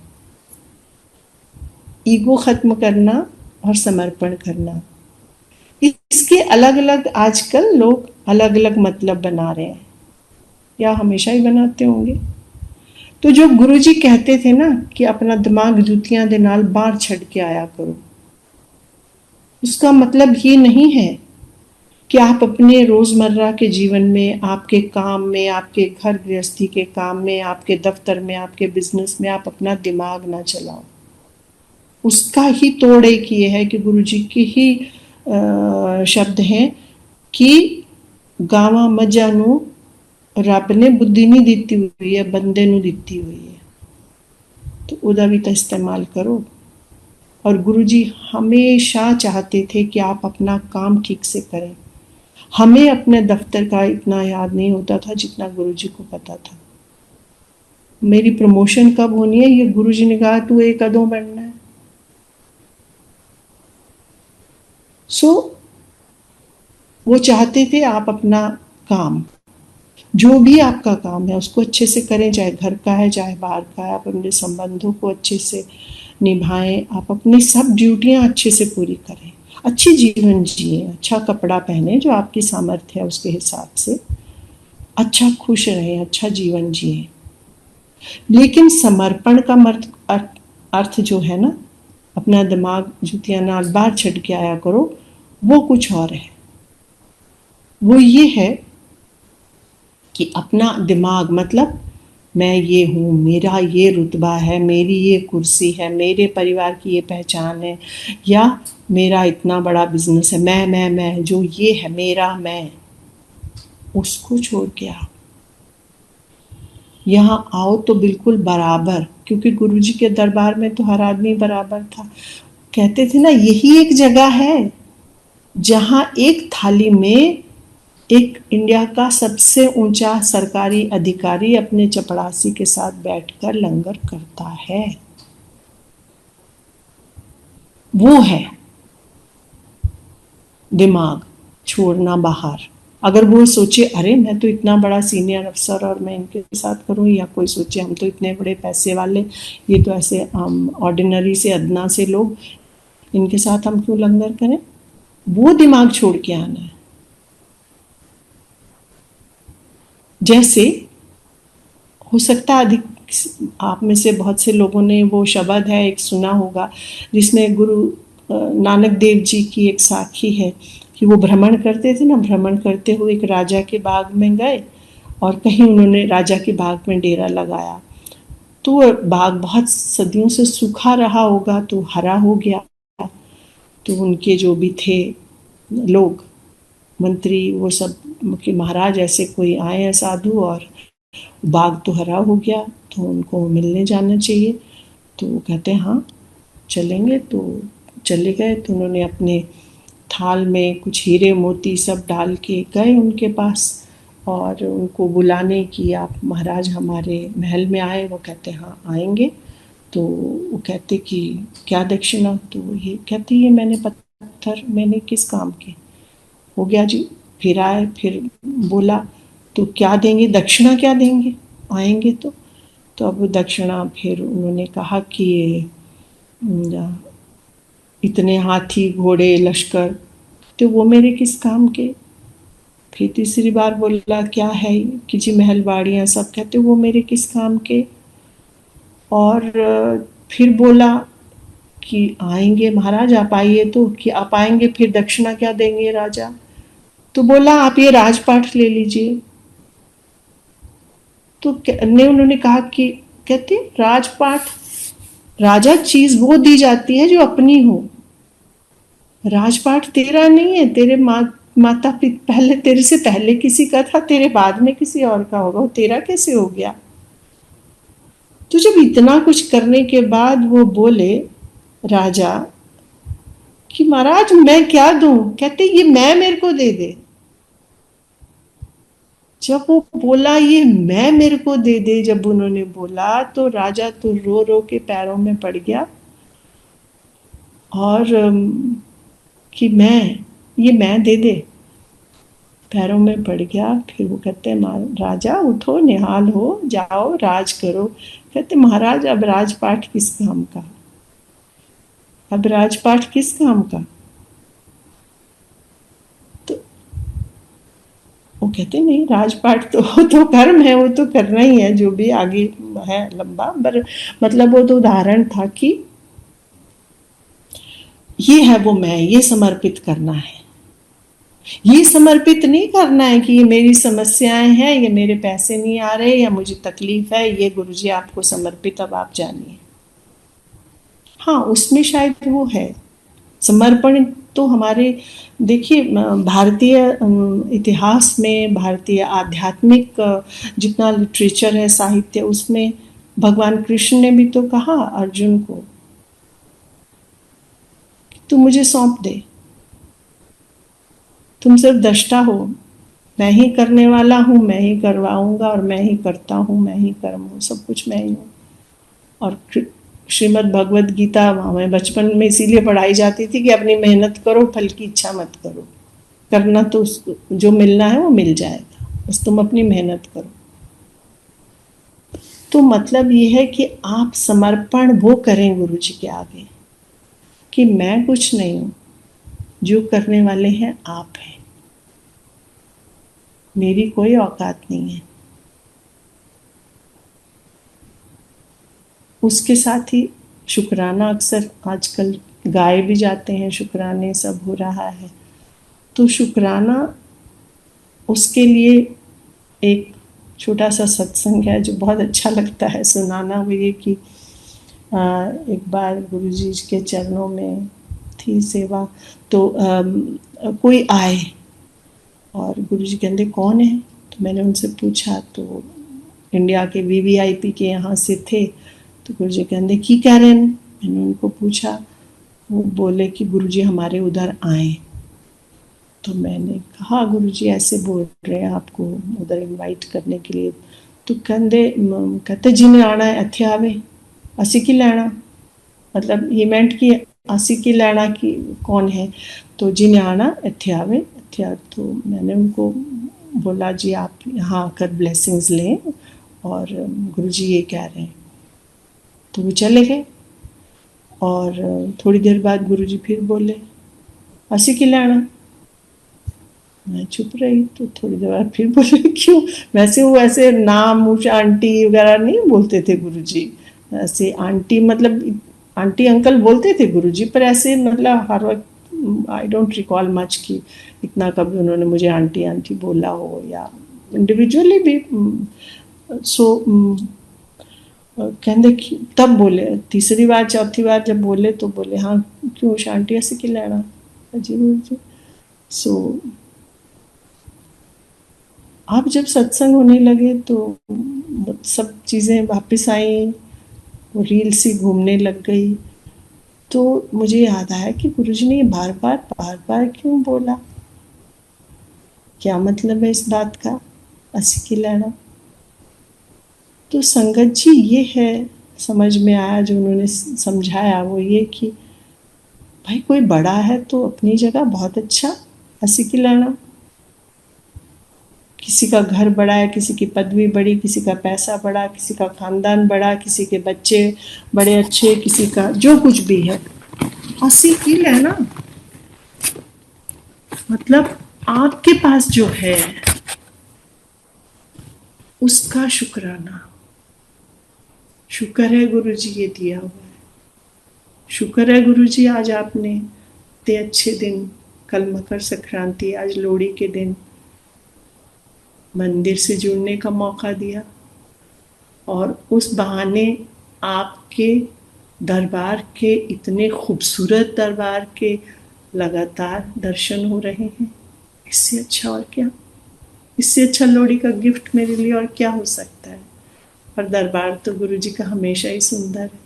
S2: ईगो खत्म करना और समर्पण करना, इसके अलग अलग आजकल लोग अलग अलग मतलब बना रहे हैं, या हमेशा ही बनाते होंगे। तो जो गुरुजी कहते थे ना कि अपना दिमाग जूतियां दे नाल बाहर छड़ के आया करो, उसका मतलब ये नहीं है कि आप अपने रोजमर्रा के जीवन में, आपके काम में, आपके घर गृहस्थी के काम में, आपके दफ्तर में, आपके बिजनेस में आप अपना दिमाग ना चलाओ। उसका ही तोड़ एक ये है कि गुरुजी के ही शब्द हैं कि गावां मझां नूं रब ने बुद्धि नहीं दी हुई है, बंदे नूं दी हुई है, तो उदा भी तो इस्तेमाल करो। और गुरुजी हमेशा चाहते थे कि आप अपना काम ठीक से करें। हमें अपने दफ्तर का इतना याद नहीं होता था जितना गुरुजी को पता था। मेरी प्रमोशन कब होनी है ये गुरुजी ने कहा तू एक कदों बढ़ना है। वो चाहते थे आप अपना काम, जो भी आपका काम है उसको अच्छे से करें, चाहे घर का है चाहे बाहर का है। आप अपने संबंधों को अच्छे से निभाएं, आप अपनी सब ड्यूटियां अच्छे से पूरी करें, अच्छी जीवन जिए, अच्छा कपड़ा पहने जो आपकी सामर्थ्य है उसके हिसाब से, अच्छा खुश रहें, अच्छा जीवन जिए। लेकिन समर्पण का अर्थ जो है ना, अपना दिमाग जूतियां नाल बाहर छड़ के आया करो, वो कुछ और है। वो ये है कि अपना दिमाग मतलब मैं ये हूँ, मेरा ये रुतबा है, मेरी ये कुर्सी है, मेरे परिवार की ये पहचान है, या मेरा इतना बड़ा बिजनेस है, मैं जो ये है मेरा मैं, उसको छोड़ के आओ। यहाँ आओ तो बिल्कुल बराबर, क्योंकि गुरुजी के दरबार में तो हर आदमी बराबर था। कहते थे ना, यही एक जगह है जहाँ एक थाली में एक इंडिया का सबसे ऊंचा सरकारी अधिकारी अपने चपड़ासी के साथ बैठकर लंगर करता है। वो है दिमाग छोड़ना बाहर। अगर वो सोचे अरे मैं तो इतना बड़ा सीनियर अफसर और मैं इनके साथ करूं, या कोई सोचे हम तो इतने बड़े पैसे वाले, ये तो ऐसे ऑर्डिनरी से अदना से लोग, इनके साथ हम क्यों लंगर करें, वो दिमाग छोड़ के आना है। जैसे हो सकता है अधिक आप में से बहुत से लोगों ने वो शब्द है एक सुना होगा, जिसमें गुरु नानक देव जी की एक साखी है कि वो भ्रमण करते थे ना, भ्रमण करते हुए एक राजा के बाग में गए और कहीं उन्होंने राजा के बाग में डेरा लगाया, तो बाग बहुत सदियों से सूखा रहा होगा तो हरा हो गया। तो उनके जो भी थे लोग, मंत्री, वो सब कि महाराज ऐसे कोई आए हैं साधु और बाग तो हरा हो गया, तो उनको मिलने जाना चाहिए। तो वो कहते हैं हाँ चलेंगे। तो चले गए, तो उन्होंने अपने थाल में कुछ हीरे मोती सब डाल के गए उनके पास और उनको बुलाने की, आप महाराज हमारे महल में आए। वो कहते हाँ आएंगे। तो वो कहते कि क्या दक्षिणा, तो ये कहते ये मैंने पत्थर मैंने किस काम के, हो गया जी। फिर आए, फिर बोला तो क्या देंगे, दक्षिणा क्या देंगे, आएंगे तो अब दक्षिणा फिर उन्होंने कहा कि इतने हाथी घोड़े लश्कर, तो वो मेरे किस काम के। फिर तीसरी बार बोला क्या है कि जी महल बाड़ियाँ सब, कहते वो मेरे किस काम के। और फिर बोला कि आएंगे महाराज आप आइए, तो कि आप आएंगे फिर दक्षिणा क्या देंगे राजा, तो बोला आप ये राजपाट ले लीजिए। तो ने उन्होंने कहा कि कहते राजपाट, राजा चीज वो दी जाती है जो अपनी हो, राजपाट तेरा नहीं है, तेरे माता पिता पहले तेरे से पहले किसी का था, तेरे बाद में किसी और का होगा, वो तेरा कैसे हो गया। तो जब इतना कुछ करने के बाद वो बोले राजा कि महाराज मैं क्या दूं, कहते ये मैं मेरे को दे दे। जब वो बोला ये मैं मेरे को दे दे, जब उन्होंने बोला तो राजा तो रो रो के पैरों में पड़ गया और कि मैं दे दे, पैरों में पड़ गया। फिर वो कहते हैं राजा उठो निहाल हो जाओ राज करो। कहते महाराज अब राजपाट किस काम का, अब राजपाट किस काम का। तो वो कहते नहीं राजपाट तो कर्म है, वो तो करना ही है, जो भी आगे है लंबा, पर मतलब वो तो उदाहरण था कि ये है वो मैं, ये समर्पित करना है। ये समर्पित नहीं करना है कि ये मेरी समस्याएं हैं, ये मेरे पैसे नहीं आ रहे, या मुझे तकलीफ है, ये गुरुजी आपको समर्पित, अब आप जानिए। हाँ उसमें शायद वो है समर्पण। तो हमारे देखिए भारतीय इतिहास में, भारतीय आध्यात्मिक जितना लिटरेचर है, साहित्य, उसमें भगवान कृष्ण ने भी तो कहा अर्जुन को तू मुझे सौंप दे, तुम सिर्फ दृष्टा हो, मैं ही करने वाला हूँ, मैं ही करवाऊंगा और मैं ही करता हूँ, मैं ही कर्म हूँ, सब कुछ मैं ही हूँ। और श्रीमद् भगवत गीता हमें बचपन में इसीलिए पढ़ाई जाती थी कि अपनी मेहनत करो, फल की इच्छा मत करो, करना तो जो मिलना है वो मिल जाएगा, बस तुम अपनी मेहनत करो। तो मतलब ये है कि आप समर्पण वो करें गुरु जी के आगे कि मैं कुछ नहीं हूँ, जो करने वाले हैं आप हैं, मेरी कोई औकात नहीं है। उसके साथ ही शुक्राना अक्सर आजकल गाए भी जाते हैं, शुक्राने सब हो रहा है। तो शुक्राना उसके लिए एक छोटा सा सत्संग है जो बहुत अच्छा लगता है सुनाना। वो ये कि एक बार गुरु जी के चरणों में थी सेवा, तो कोई आए और गुरु जी कहते कौन है, तो मैंने उनसे पूछा, तो इंडिया के वीवीआईपी के यहाँ से थे। तो गुरु जी कहते की कह रहे हैं, मैंने उनको पूछा, वो बोले कि गुरु जी हमारे उधर आए। तो मैंने कहा गुरु जी ऐसे बोल रहे हैं आपको उधर इनवाइट करने के लिए। तो कहते जिन्हें आना है इत्थे आवे, असी की लैना, मतलब ही मेंट कि असी की लैना कि कौन है, तो जिन्हें आना इत्थे आवे। तो मैंने उनको बोला जी आप यहाँ आकर ब्लेसिंग्स लें, और गुरु जी ये कह रहे हैं। तो वो चले गए, और थोड़ी देर बाद गुरु जी फिर बोले असी की लैना। मैं चुप रही, तो थोड़ी देर बाद फिर बोले क्यों। वैसे वो ऐसे नाम ऊषा आंटी वगैरह नहीं बोलते थे गुरु जी, ऐसे आंटी मतलब आंटी अंकल बोलते थे गुरु जी, पर ऐसे मतलब हर वक्त आई डोंट रिकॉल मच कि इतना कभी उन्होंने मुझे आंटी आंटी बोला हो, या इंडिविजुअली भी। सो कहते तब बोले तीसरी बार चौथी बार जब बोले तो बोले हाँ क्यों शांति ऐसे की लेना जी गुरु जी। सो अब जब सत्संग होने लगे तो सब चीज़ें वापस आई, वो रील सी घूमने लग गई। तो मुझे याद आया कि गुरुजी ने बार बार क्यों बोला, क्या मतलब है इस बात का, असी की लेना। तो संगत जी ये है समझ में आया जो उन्होंने समझाया, वो ये कि भाई कोई बड़ा है तो अपनी जगह बहुत अच्छा, असी की लेना। किसी का घर बड़ा है, किसी की पदवी बड़ी, किसी का पैसा बड़ा, किसी का खानदान बड़ा, किसी के बच्चे बड़े अच्छे, किसी का जो कुछ भी है, असी की लेना। मतलब आपके पास जो है उसका शुक्राना। शुक्र है गुरु जी ये दिया हुआ है, शुक्र है गुरु जी आज आपने इतने अच्छे दिन, कल मकर संक्रांति, आज लोहड़ी के दिन मंदिर से जुड़ने का मौका दिया, और उस बहाने आपके दरबार के, इतने खूबसूरत दरबार के लगातार दर्शन हो रहे हैं। इससे अच्छा और क्या, इससे अच्छा लोहड़ी का गिफ्ट मेरे लिए और क्या हो सकता है। और दरबार तो गुरु जी का हमेशा ही सुंदर है।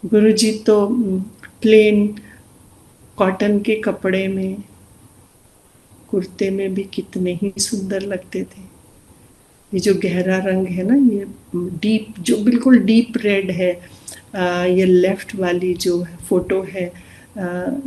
S2: गुरु जी तो प्लेन कॉटन के कपड़े में, कुर्ते में भी कितने ही सुंदर लगते थे। ये जो गहरा रंग है ना, ये डीप, जो बिल्कुल डीप रेड है, ये लेफ्ट वाली जो फोटो है,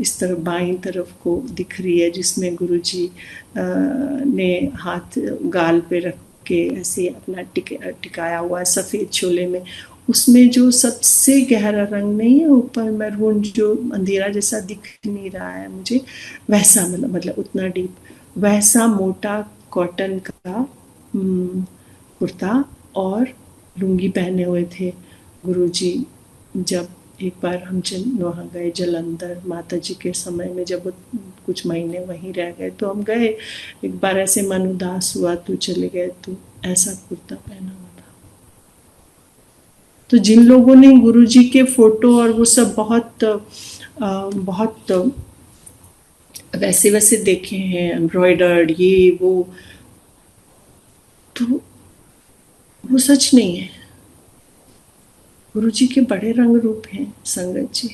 S2: इस तरफ बाईं तरफ को दिख रही है, जिसमें गुरुजी ने हाथ गाल पे रख के ऐसे अपना टिकाया हुआ है सफ़ेद छोले में। उसमें जो सबसे गहरा रंग नहीं है, ऊपर मैरून जो अंधेरा जैसा दिख नहीं रहा है मुझे, वैसा मतलब उतना डीप, वैसा मोटा कॉटन का कुर्ता और लुंगी पहने हुए थे गुरुजी। जब एक बार हम वहाँ गए जलंधर माता जी के समय में, जब कुछ महीने वहीं रह गए, तो हम गए, एक बार ऐसे मन उदास हुआ तो चले गए, तो ऐसा कुर्ता पहना हुआ था। तो जिन लोगों ने गुरुजी के फोटो और वो सब बहुत बहुत वैसे वैसे देखे हैं, एम्ब्रॉयडर्ड ये वो, तो वो सच नहीं है। गुरु जी के बड़े रंग रूप हैं संगत जी,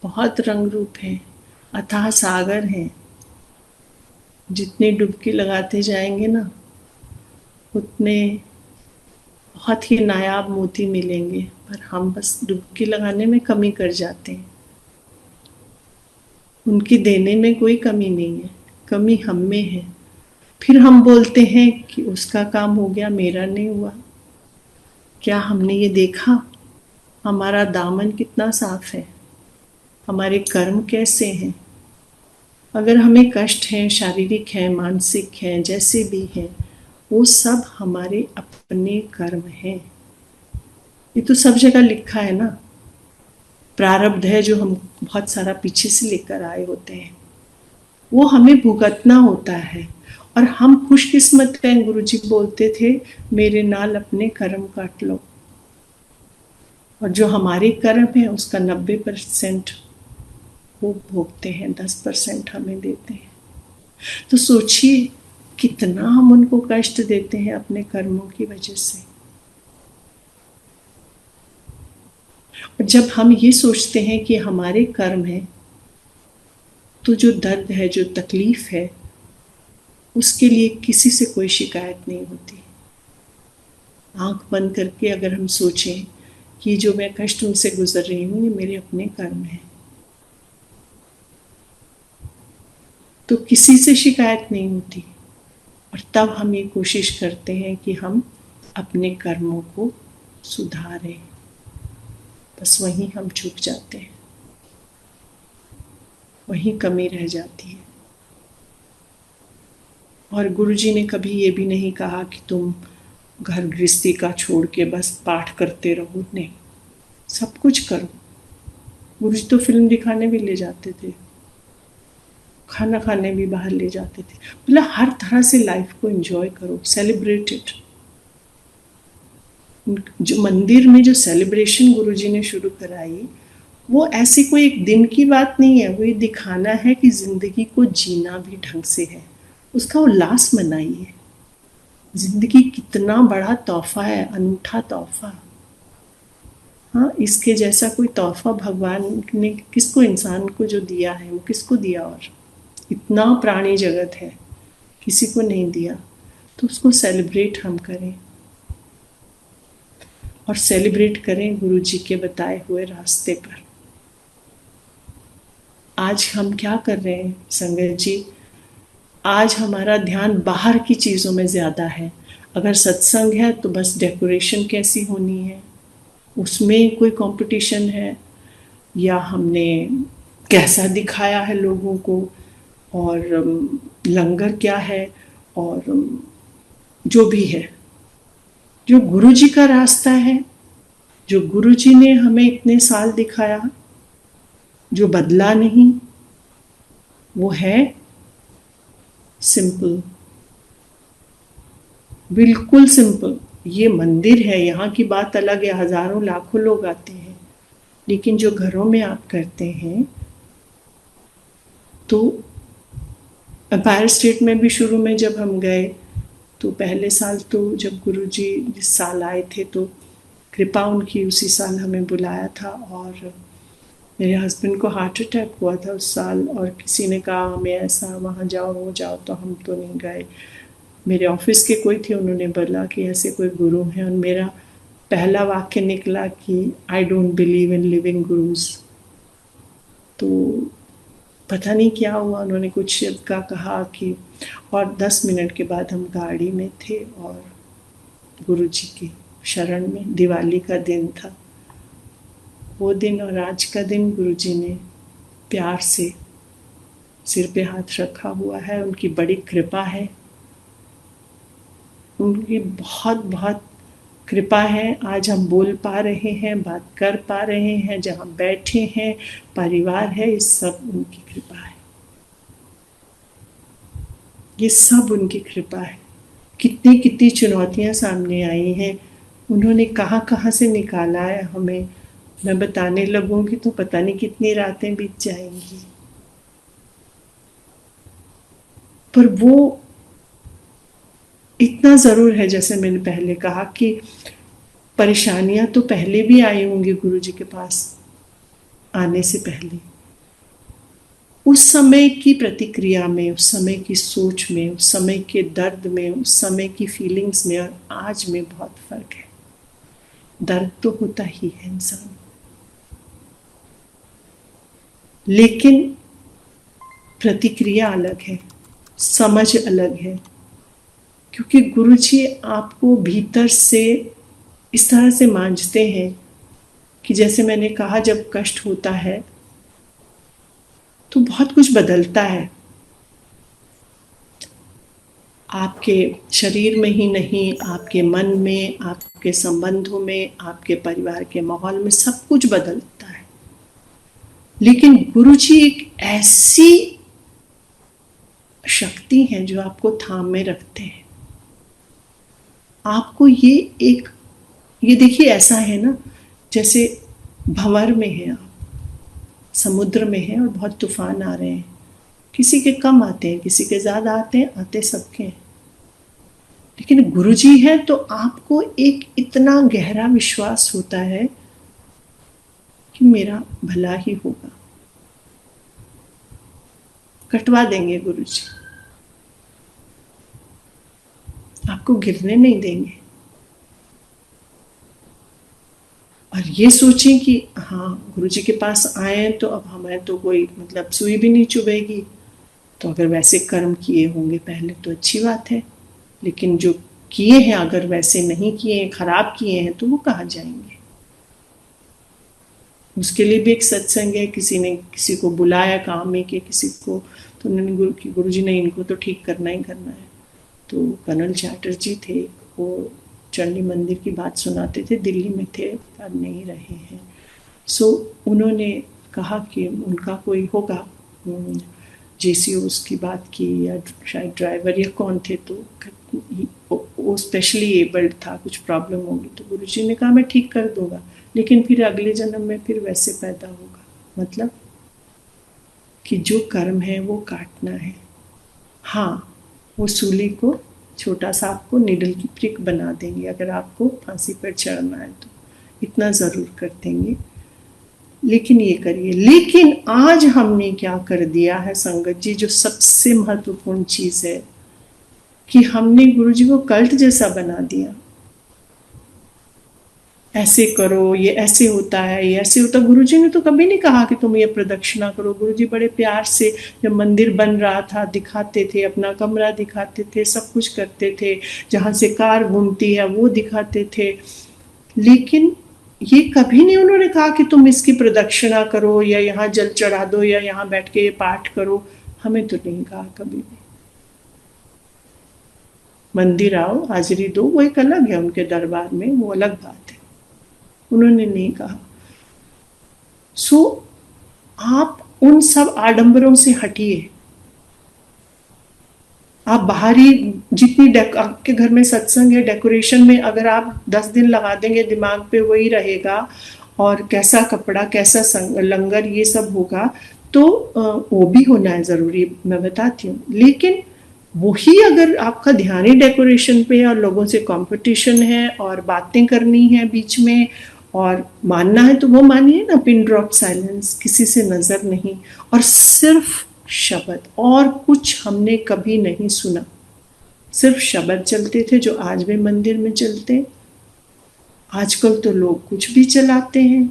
S2: बहुत रंग रूप हैं, अथाह सागर हैं। जितनी डुबकी लगाते जाएंगे ना, उतने बहुत ही नायाब मोती मिलेंगे, पर हम बस डुबकी लगाने में कमी कर जाते हैं। उनकी देने में कोई कमी नहीं है, कमी हम में है। फिर हम बोलते हैं कि उसका काम हो गया, मेरा नहीं हुआ। क्या हमने ये देखा हमारा दामन कितना साफ है, हमारे कर्म कैसे हैं? अगर हमें कष्ट हैं, शारीरिक हैं, मानसिक हैं, जैसे भी हैं, वो सब हमारे अपने कर्म हैं। ये तो सब जगह लिखा है ना, प्रारब्ध है जो हम बहुत सारा पीछे से लेकर आए होते हैं, वो हमें भुगतना होता है। और हम खुशकिस्मत हैं, गुरुजी बोलते थे मेरे नाल अपने कर्म काट लो, और जो हमारे कर्म है उसका 90% वो भोगते हैं, 10% हमें देते हैं। तो सोचिए कितना हम उनको कष्ट देते हैं अपने कर्मों की वजह से। और जब हम ये सोचते हैं कि हमारे कर्म है, तो जो दर्द है, जो तकलीफ है, उसके लिए किसी से कोई शिकायत नहीं होती। आंख बंद करके अगर हम सोचें कि जो मैं कष्ट उनसे गुजर रही हूँ ये मेरे अपने कर्म है, तो किसी से शिकायत नहीं होती। और तब हम ये कोशिश करते हैं कि हम अपने कर्मों को सुधारें, बस वहीं हम चूक जाते हैं, वहीं कमी रह जाती है। और गुरुजी ने कभी ये भी नहीं कहा कि तुम घर गृहस्थी का छोड़ के बस पाठ करते रहो, नहीं, सब कुछ करो। गुरुजी तो फिल्म दिखाने भी ले जाते थे, खाना खाने भी बाहर ले जाते थे, मतलब हर तरह से लाइफ को एंजॉय करो, सेलिब्रेट इट। जो मंदिर में जो सेलिब्रेशन गुरुजी ने शुरू कराई, वो ऐसी कोई एक दिन की बात नहीं है, वो ये दिखाना है कि जिंदगी को जीना भी ढंग से है, उसका उल्लास मनाइए। जिंदगी कितना बड़ा तोहफा है, अनूठा तोहफा। हाँ, इसके जैसा कोई तोहफा भगवान ने किसको, इंसान को जो दिया है वो किसको दिया? और इतना प्राणी जगत है, किसी को नहीं दिया। तो उसको सेलिब्रेट हम करें, और सेलिब्रेट करें गुरुजी के बताए हुए रास्ते पर। आज हम क्या कर रहे हैं संगत जी? आज हमारा ध्यान बाहर की चीज़ों में ज़्यादा है। अगर सत्संग है तो बस डेकोरेशन कैसी होनी है, उसमें कोई कंपटीशन है, या हमने कैसा दिखाया है लोगों को, और लंगर क्या है, और जो भी है। जो गुरुजी का रास्ता है, जो गुरुजी ने हमें इतने साल दिखाया, जो बदला नहीं, वो है सिंपल, बिल्कुल सिंपल। ये मंदिर है, यहाँ की बात अलग है, हजारों लाखों लोग आते हैं, लेकिन जो घरों में आप करते हैं, तो एम्पायर स्टेट में भी शुरू में जब हम गए, तो पहले साल तो जब गुरुजी जिस साल आए थे, तो कृपा उनकी उसी साल हमें बुलाया था। और मेरे हस्बैंड को हार्ट अटैक हुआ था उस साल, और किसी ने कहा हमें ऐसा वहाँ जाओ वो जाओ, तो हम तो नहीं गए। मेरे ऑफिस के कोई थे, उन्होंने बोला कि ऐसे कोई गुरु हैं, और मेरा पहला वाक्य निकला कि I don't believe in living gurus. तो पता नहीं क्या हुआ, उन्होंने कुछ शब्द का कहा कि, और 10 मिनट के बाद हम गाड़ी में थे और गुरुजी की शरण में। दिवाली का दिन था वो दिन, और आज का दिन गुरुजी ने प्यार से सिर पे हाथ रखा हुआ है। उनकी बड़ी कृपा है, उनकी बहुत बहुत कृपा है। आज हम बोल पा रहे हैं, बात कर पा रहे हैं, जहाँ बैठे हैं, परिवार है, ये सब उनकी कृपा है, ये सब उनकी कृपा है। कितनी कितनी चुनौतियां सामने आई हैं, उन्होंने कहाँ कहाँ से निकाला है हमें। मैं बताने लगूंगी तो पता नहीं कितनी रातें बीत जाएंगी, पर वो इतना ज़रूर है, जैसे मैंने पहले कहा कि परेशानियां तो पहले भी आई होंगी गुरुजी के पास आने से पहले। उस समय की प्रतिक्रिया में, उस समय की सोच में, उस समय के दर्द में, उस समय की फीलिंग्स में और आज में बहुत फर्क है। दर्द तो होता ही है इंसान, लेकिन प्रतिक्रिया अलग है, समझ अलग है। क्योंकि गुरुजी आपको भीतर से इस तरह से मांझते हैं कि जैसे मैंने कहा, जब कष्ट होता है तो बहुत कुछ बदलता है। आपके शरीर में ही नहीं, आपके मन में, आपके संबंधों में, आपके परिवार के माहौल में सब कुछ बदलता है। लेकिन गुरुजी एक ऐसी शक्ति है जो आपको थामे रखते हैं। आपको ये देखिए, ऐसा है ना, जैसे भंवर में है आप, समुद्र में है और बहुत तूफान आ रहे हैं। किसी के कम आते हैं, किसी के ज्यादा आते हैं, आते सबके हैं। लेकिन गुरुजी है तो आपको एक इतना गहरा विश्वास होता है कि मेरा भला ही होगा। कटवा देंगे गुरुजी, आपको गिरने नहीं देंगे। और ये सोचें कि हाँ, गुरुजी के पास आए तो अब हमें तो कोई मतलब सुई भी नहीं चुभेगी। तो अगर वैसे कर्म किए होंगे पहले तो अच्छी बात है, लेकिन जो किए हैं अगर वैसे नहीं किए, खराब किए हैं, तो वो कहाँ जाएंगे। उसके लिए भी एक सत्संग है। किसी ने किसी को बुलाया काम में कि किसी को, तो उन्होंने गुरुजी ने इनको तो ठीक करना ही करना है। तो कर्नल चैटर्जी थे, वो चंडी मंदिर की बात सुनाते थे, दिल्ली में थे, अब नहीं रहे हैं। सो उन्होंने कहा कि उनका कोई होगा, जेसीओ की बात की, या शायद ड्राइवर या कौन थे, तो वो स्पेशली एबल्ड था, कुछ प्रॉब्लम होगी। तो गुरुजी ने कहा मैं ठीक कर दूंगा, लेकिन फिर अगले जन्म में फिर वैसे पैदा होगा। मतलब कि जो कर्म है वो काटना है। हाँ, वो सूली को, छोटा सा आपको निडल की प्रिक बना देंगे अगर आपको फांसी पर चढ़ना है, तो इतना जरूर कर देंगे। लेकिन ये करिए। लेकिन आज हमने क्या कर दिया है संगत जी, जो सबसे महत्वपूर्ण चीज है, कि हमने गुरुजी को कल्ट जैसा बना दिया। ऐसे करो, ये ऐसे होता है, ये ऐसे होता। गुरुजी ने तो कभी नहीं कहा कि तुम ये प्रदक्षिणा करो। गुरुजी बड़े प्यार से, जब मंदिर बन रहा था, दिखाते थे, अपना कमरा दिखाते थे, सब कुछ करते थे, जहां से कार घूमती है वो दिखाते थे। लेकिन ये कभी नहीं उन्होंने कहा कि तुम इसकी प्रदक्षिणा करो, या यहाँ जल चढ़ा दो, या यहाँ बैठ के ये पाठ करो। हमें तो नहीं कहा कभी भी। मंदिर आओ, हाजिरी दो, वो एक अलग है, उनके दरबार में वो अलग बात है, उन्होंने नहीं कहा। सो आप उन सब आडंबरों से हटिए। आप बाहरी जितनी आपके घर में सत्संग है, डेकोरेशन में अगर आप 10 दिन लगा देंगे, दिमाग पे वही रहेगा, और कैसा कपड़ा, कैसा लंगर, ये सब होगा, तो वो भी होना है जरूरी, मैं बताती हूँ। लेकिन वही अगर आपका ध्यान ही डेकोरेशन पे है, और लोगों से कंपटीशन है, और बातें करनी है बीच में, और मानना है तो वो मानिए ना, पिन ड्रॉप साइलेंस, किसी से नजर नहीं, और सिर्फ शब्द, और कुछ हमने कभी नहीं सुना। सिर्फ शब्द चलते थे, जो आज भी मंदिर में चलते। आजकल तो लोग कुछ भी चलाते हैं,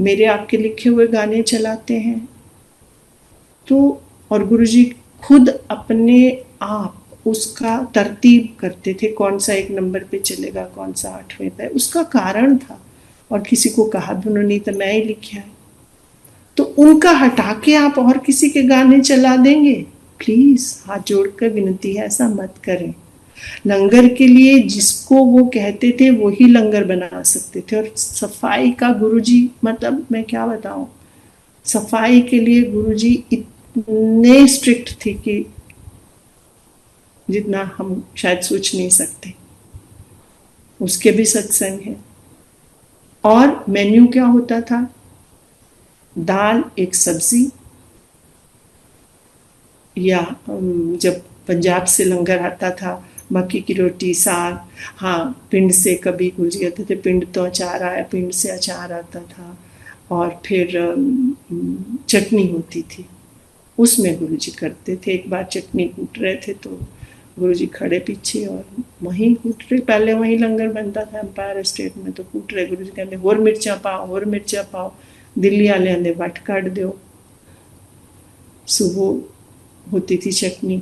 S2: मेरे आपके लिखे हुए गाने चलाते हैं। तो और गुरुजी खुद अपने आप उसका तरतीब करते थे, कौन सा 1 नंबर पे चलेगा, कौन सा 8वें पे, उसका कारण था। और किसी को कहा भी उन्होंने, तो मैं ही लिखा है। तो उनका हटा के आप और किसी के गाने चला देंगे, प्लीज हाथ जोड़कर विनती है, ऐसा मत करें। लंगर के लिए जिसको वो कहते थे वही लंगर बना सकते थे। और सफाई का गुरुजी, मतलब मैं क्या बताऊं, सफाई के लिए गुरुजी इतने स्ट्रिक्ट थे कि जितना हम शायद सोच नहीं सकते। उसके भी सत्संग है। और मेन्यू क्या होता था? दाल, एक सब्जी, या जब पंजाब से लंगर आता था, मक्की की रोटी, साग। हाँ, पिंड से कभी गुरुजी कहते थे पिंड तो अचार आया, पिंड से अचार आता था। और फिर चटनी होती थी, उसमें गुरुजी करते थे। एक बार चटनी कूट रहे थे तो गुरुजी खड़े पीछे और वहीं कूट रहे। पहले वहीं लंगर बनता था एम्पायर स्टेट में, तो कूट रहे। गुरुजी कहते होर मिर्चा पाओ, होर मिर्चा पाओ। दिल्ली वाले आंदे वट काट दो। सुबह होती थी चटनी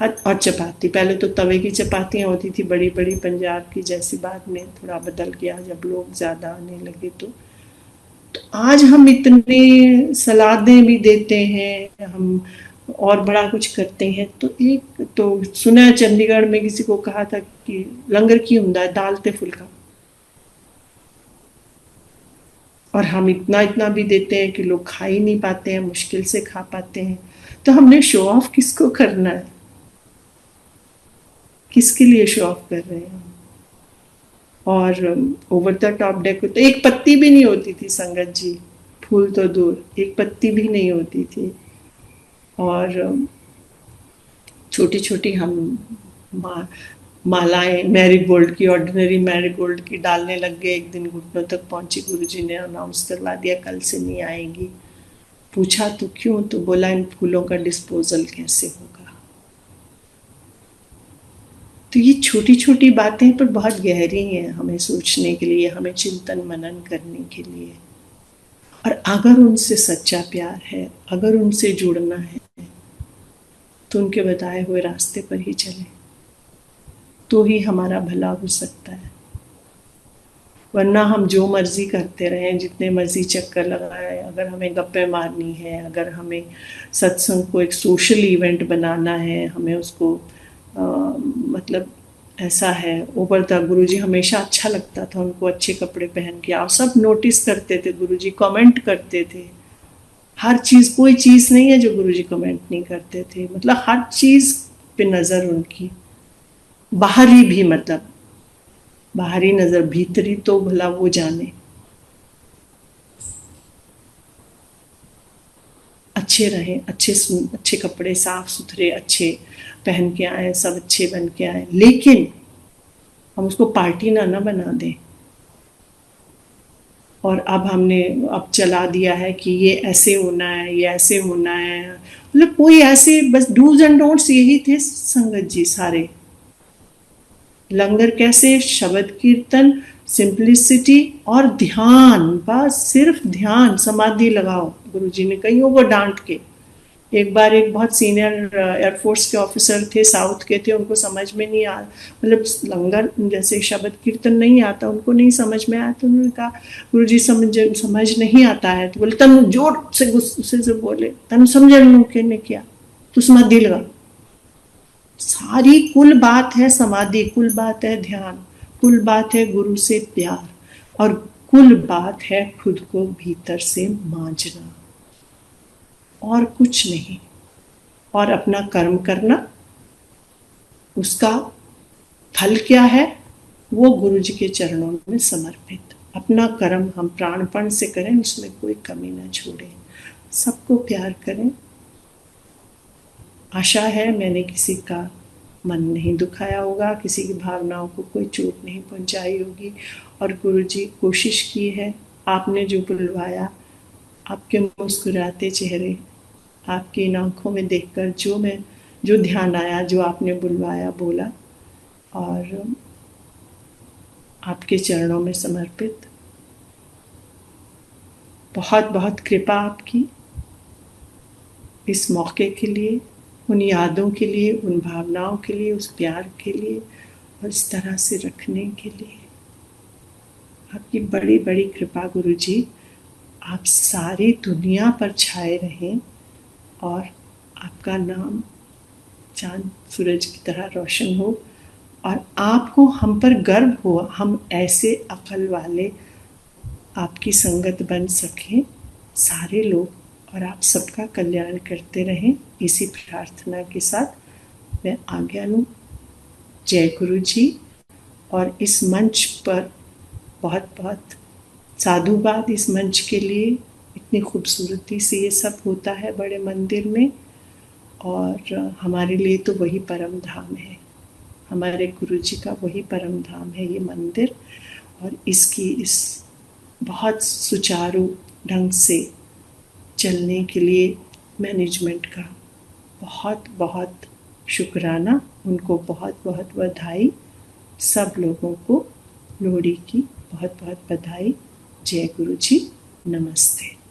S2: और चपाती। पहले तो तवे की चपातियाँ होती थी बड़ी बड़ी पंजाब की जैसी, बाद में थोड़ा बदल गया जब लोग ज़्यादा आने लगे। तो आज हम इतने सलादें भी देते हैं, हम और बड़ा कुछ करते हैं। तो एक तो सुना है चंडीगढ़ में किसी को कहा था कि लंगर की हुंदा दाल ते फुल्का, और हम इतना इतना भी देते हैं कि लोग खा ही नहीं पाते हैं, मुश्किल से खा पाते हैं। तो हमने शो ऑफ किसको करना है, किसके लिए शो ऑफ कर रहे हैं? और ओवर द टॉप डेको तो एक पत्ती भी नहीं होती थी संगत जी, फूल तो दूर, एक पत्ती भी नहीं होती थी। और छोटी छोटी हम मा, मालाएं मैरीगोल्ड की, ऑर्डिनरी मैरीगोल्ड की डालने लग गए। एक दिन घुटनों तक पहुंची, गुरुजी ने अनाउंस करवा दिया कल से नहीं आएगी। पूछा तो क्यों, तो बोला इन फूलों का डिस्पोजल कैसे होगा। तो ये छोटी छोटी बातें पर बहुत गहरी हैं, हमें सोचने के लिए, हमें चिंतन मनन करने के लिए। और अगर उनसे सच्चा प्यार है, अगर उनसे जुड़ना है, तो उनके बताए हुए रास्ते पर ही चले, तो ही हमारा भला हो सकता है। वरना हम जो मर्जी करते रहें, जितने मर्जी चक्कर लगाए, अगर हमें गप्पे मारनी है, अगर हमें सत्संग को एक सोशल इवेंट बनाना है, हमें उसको मतलब ऐसा है ओवर द, गुरुजी हमेशा अच्छा लगता था उनको अच्छे कपड़े पहन के, और सब नोटिस करते थे, गुरुजी कमेंट करते थे हर चीज, कोई चीज नहीं है जो गुरुजी कमेंट नहीं करते थे, मतलब हर चीज पे नजर उनकी, बाहरी भी, मतलब बाहरी नजर, भीतरी तो भला वो जाने। अच्छे रहें, अच्छे कपड़े साफ सुथरे अच्छे पहन के आए, सब अच्छे बन के आए, लेकिन हम उसको पार्टी ना बना दें। और अब हमने अब चला दिया है कि ये ऐसे होना है, ये ऐसे होना है, मतलब कोई ऐसे बस डूज एंड डोंट्स यही थे संगत जी सारे। लंगर कैसे, शब्द कीर्तन, सिंप्लिसिटी और ध्यान, बस सिर्फ ध्यान, समाधि लगाओ। गुरुजी ने कईयों को डांट के, एक बार एक बहुत सीनियर एयरफोर्स के ऑफिसर थे, साउथ के थे, उनको समझ में नहीं आ, मतलब लंगर जैसे शब्द कीर्तन नहीं आता, उनको नहीं समझ में आया, तो उन्होंने कहा गुरुजी समझ नहीं आता है, तो बोले तनु जोर से गुस्से से बोले, तनु समझ ने किया, तो समाधि लगा। सारी कुल बात है समाधि, कुल बात है ध्यान, कुल बात है गुरु से प्यार, और कुल बात है खुद को भीतर से मांझना, और कुछ नहीं। और अपना कर्म करना, उसका फल क्या है, वो गुरु जी के चरणों में समर्पित। अपना कर्म हम प्राणपण से करें, उसमें कोई कमी ना छोड़ें, सबको प्यार करें। आशा है मैंने किसी का मन नहीं दुखाया होगा, किसी की भावनाओं को कोई चोट नहीं पहुंचाई होगी। और गुरुजी कोशिश की है, आपने जो बुलवाया, आपके मुस्कुराते चेहरे, आपकी इन आंखों में देखकर जो ध्यान आया, जो आपने बुलवाया बोला, और आपके चरणों में समर्पित। बहुत बहुत कृपा आपकी इस मौके के लिए, उन यादों के लिए, उन भावनाओं के लिए, उस प्यार के लिए, और इस तरह से रखने के लिए। आपकी बड़ी बड़ी कृपा गुरुजी, आप सारी दुनिया पर छाए रहें, और आपका नाम चांद सूरज की तरह रोशन हो, और आपको हम पर गर्व हो, हम ऐसे अकल वाले आपकी संगत बन सकें सारे लोग, और आप सबका कल्याण करते रहें। इसी प्रार्थना के साथ मैं आज्ञा लूँ। जय गुरु जी। और इस मंच पर बहुत बहुत साधुवाद इस मंच के लिए, इतनी खूबसूरती से ये सब होता है बड़े मंदिर में, और हमारे लिए तो वही परम धाम है, हमारे गुरु जी का वही परम धाम है ये मंदिर। और इसकी इस बहुत सुचारू ढंग से चलने के लिए मैनेजमेंट का बहुत बहुत शुक्राना, उनको बहुत बहुत बधाई, सब लोगों को लोहड़ी की बहुत बहुत बधाई। जय गुरु जी, नमस्ते।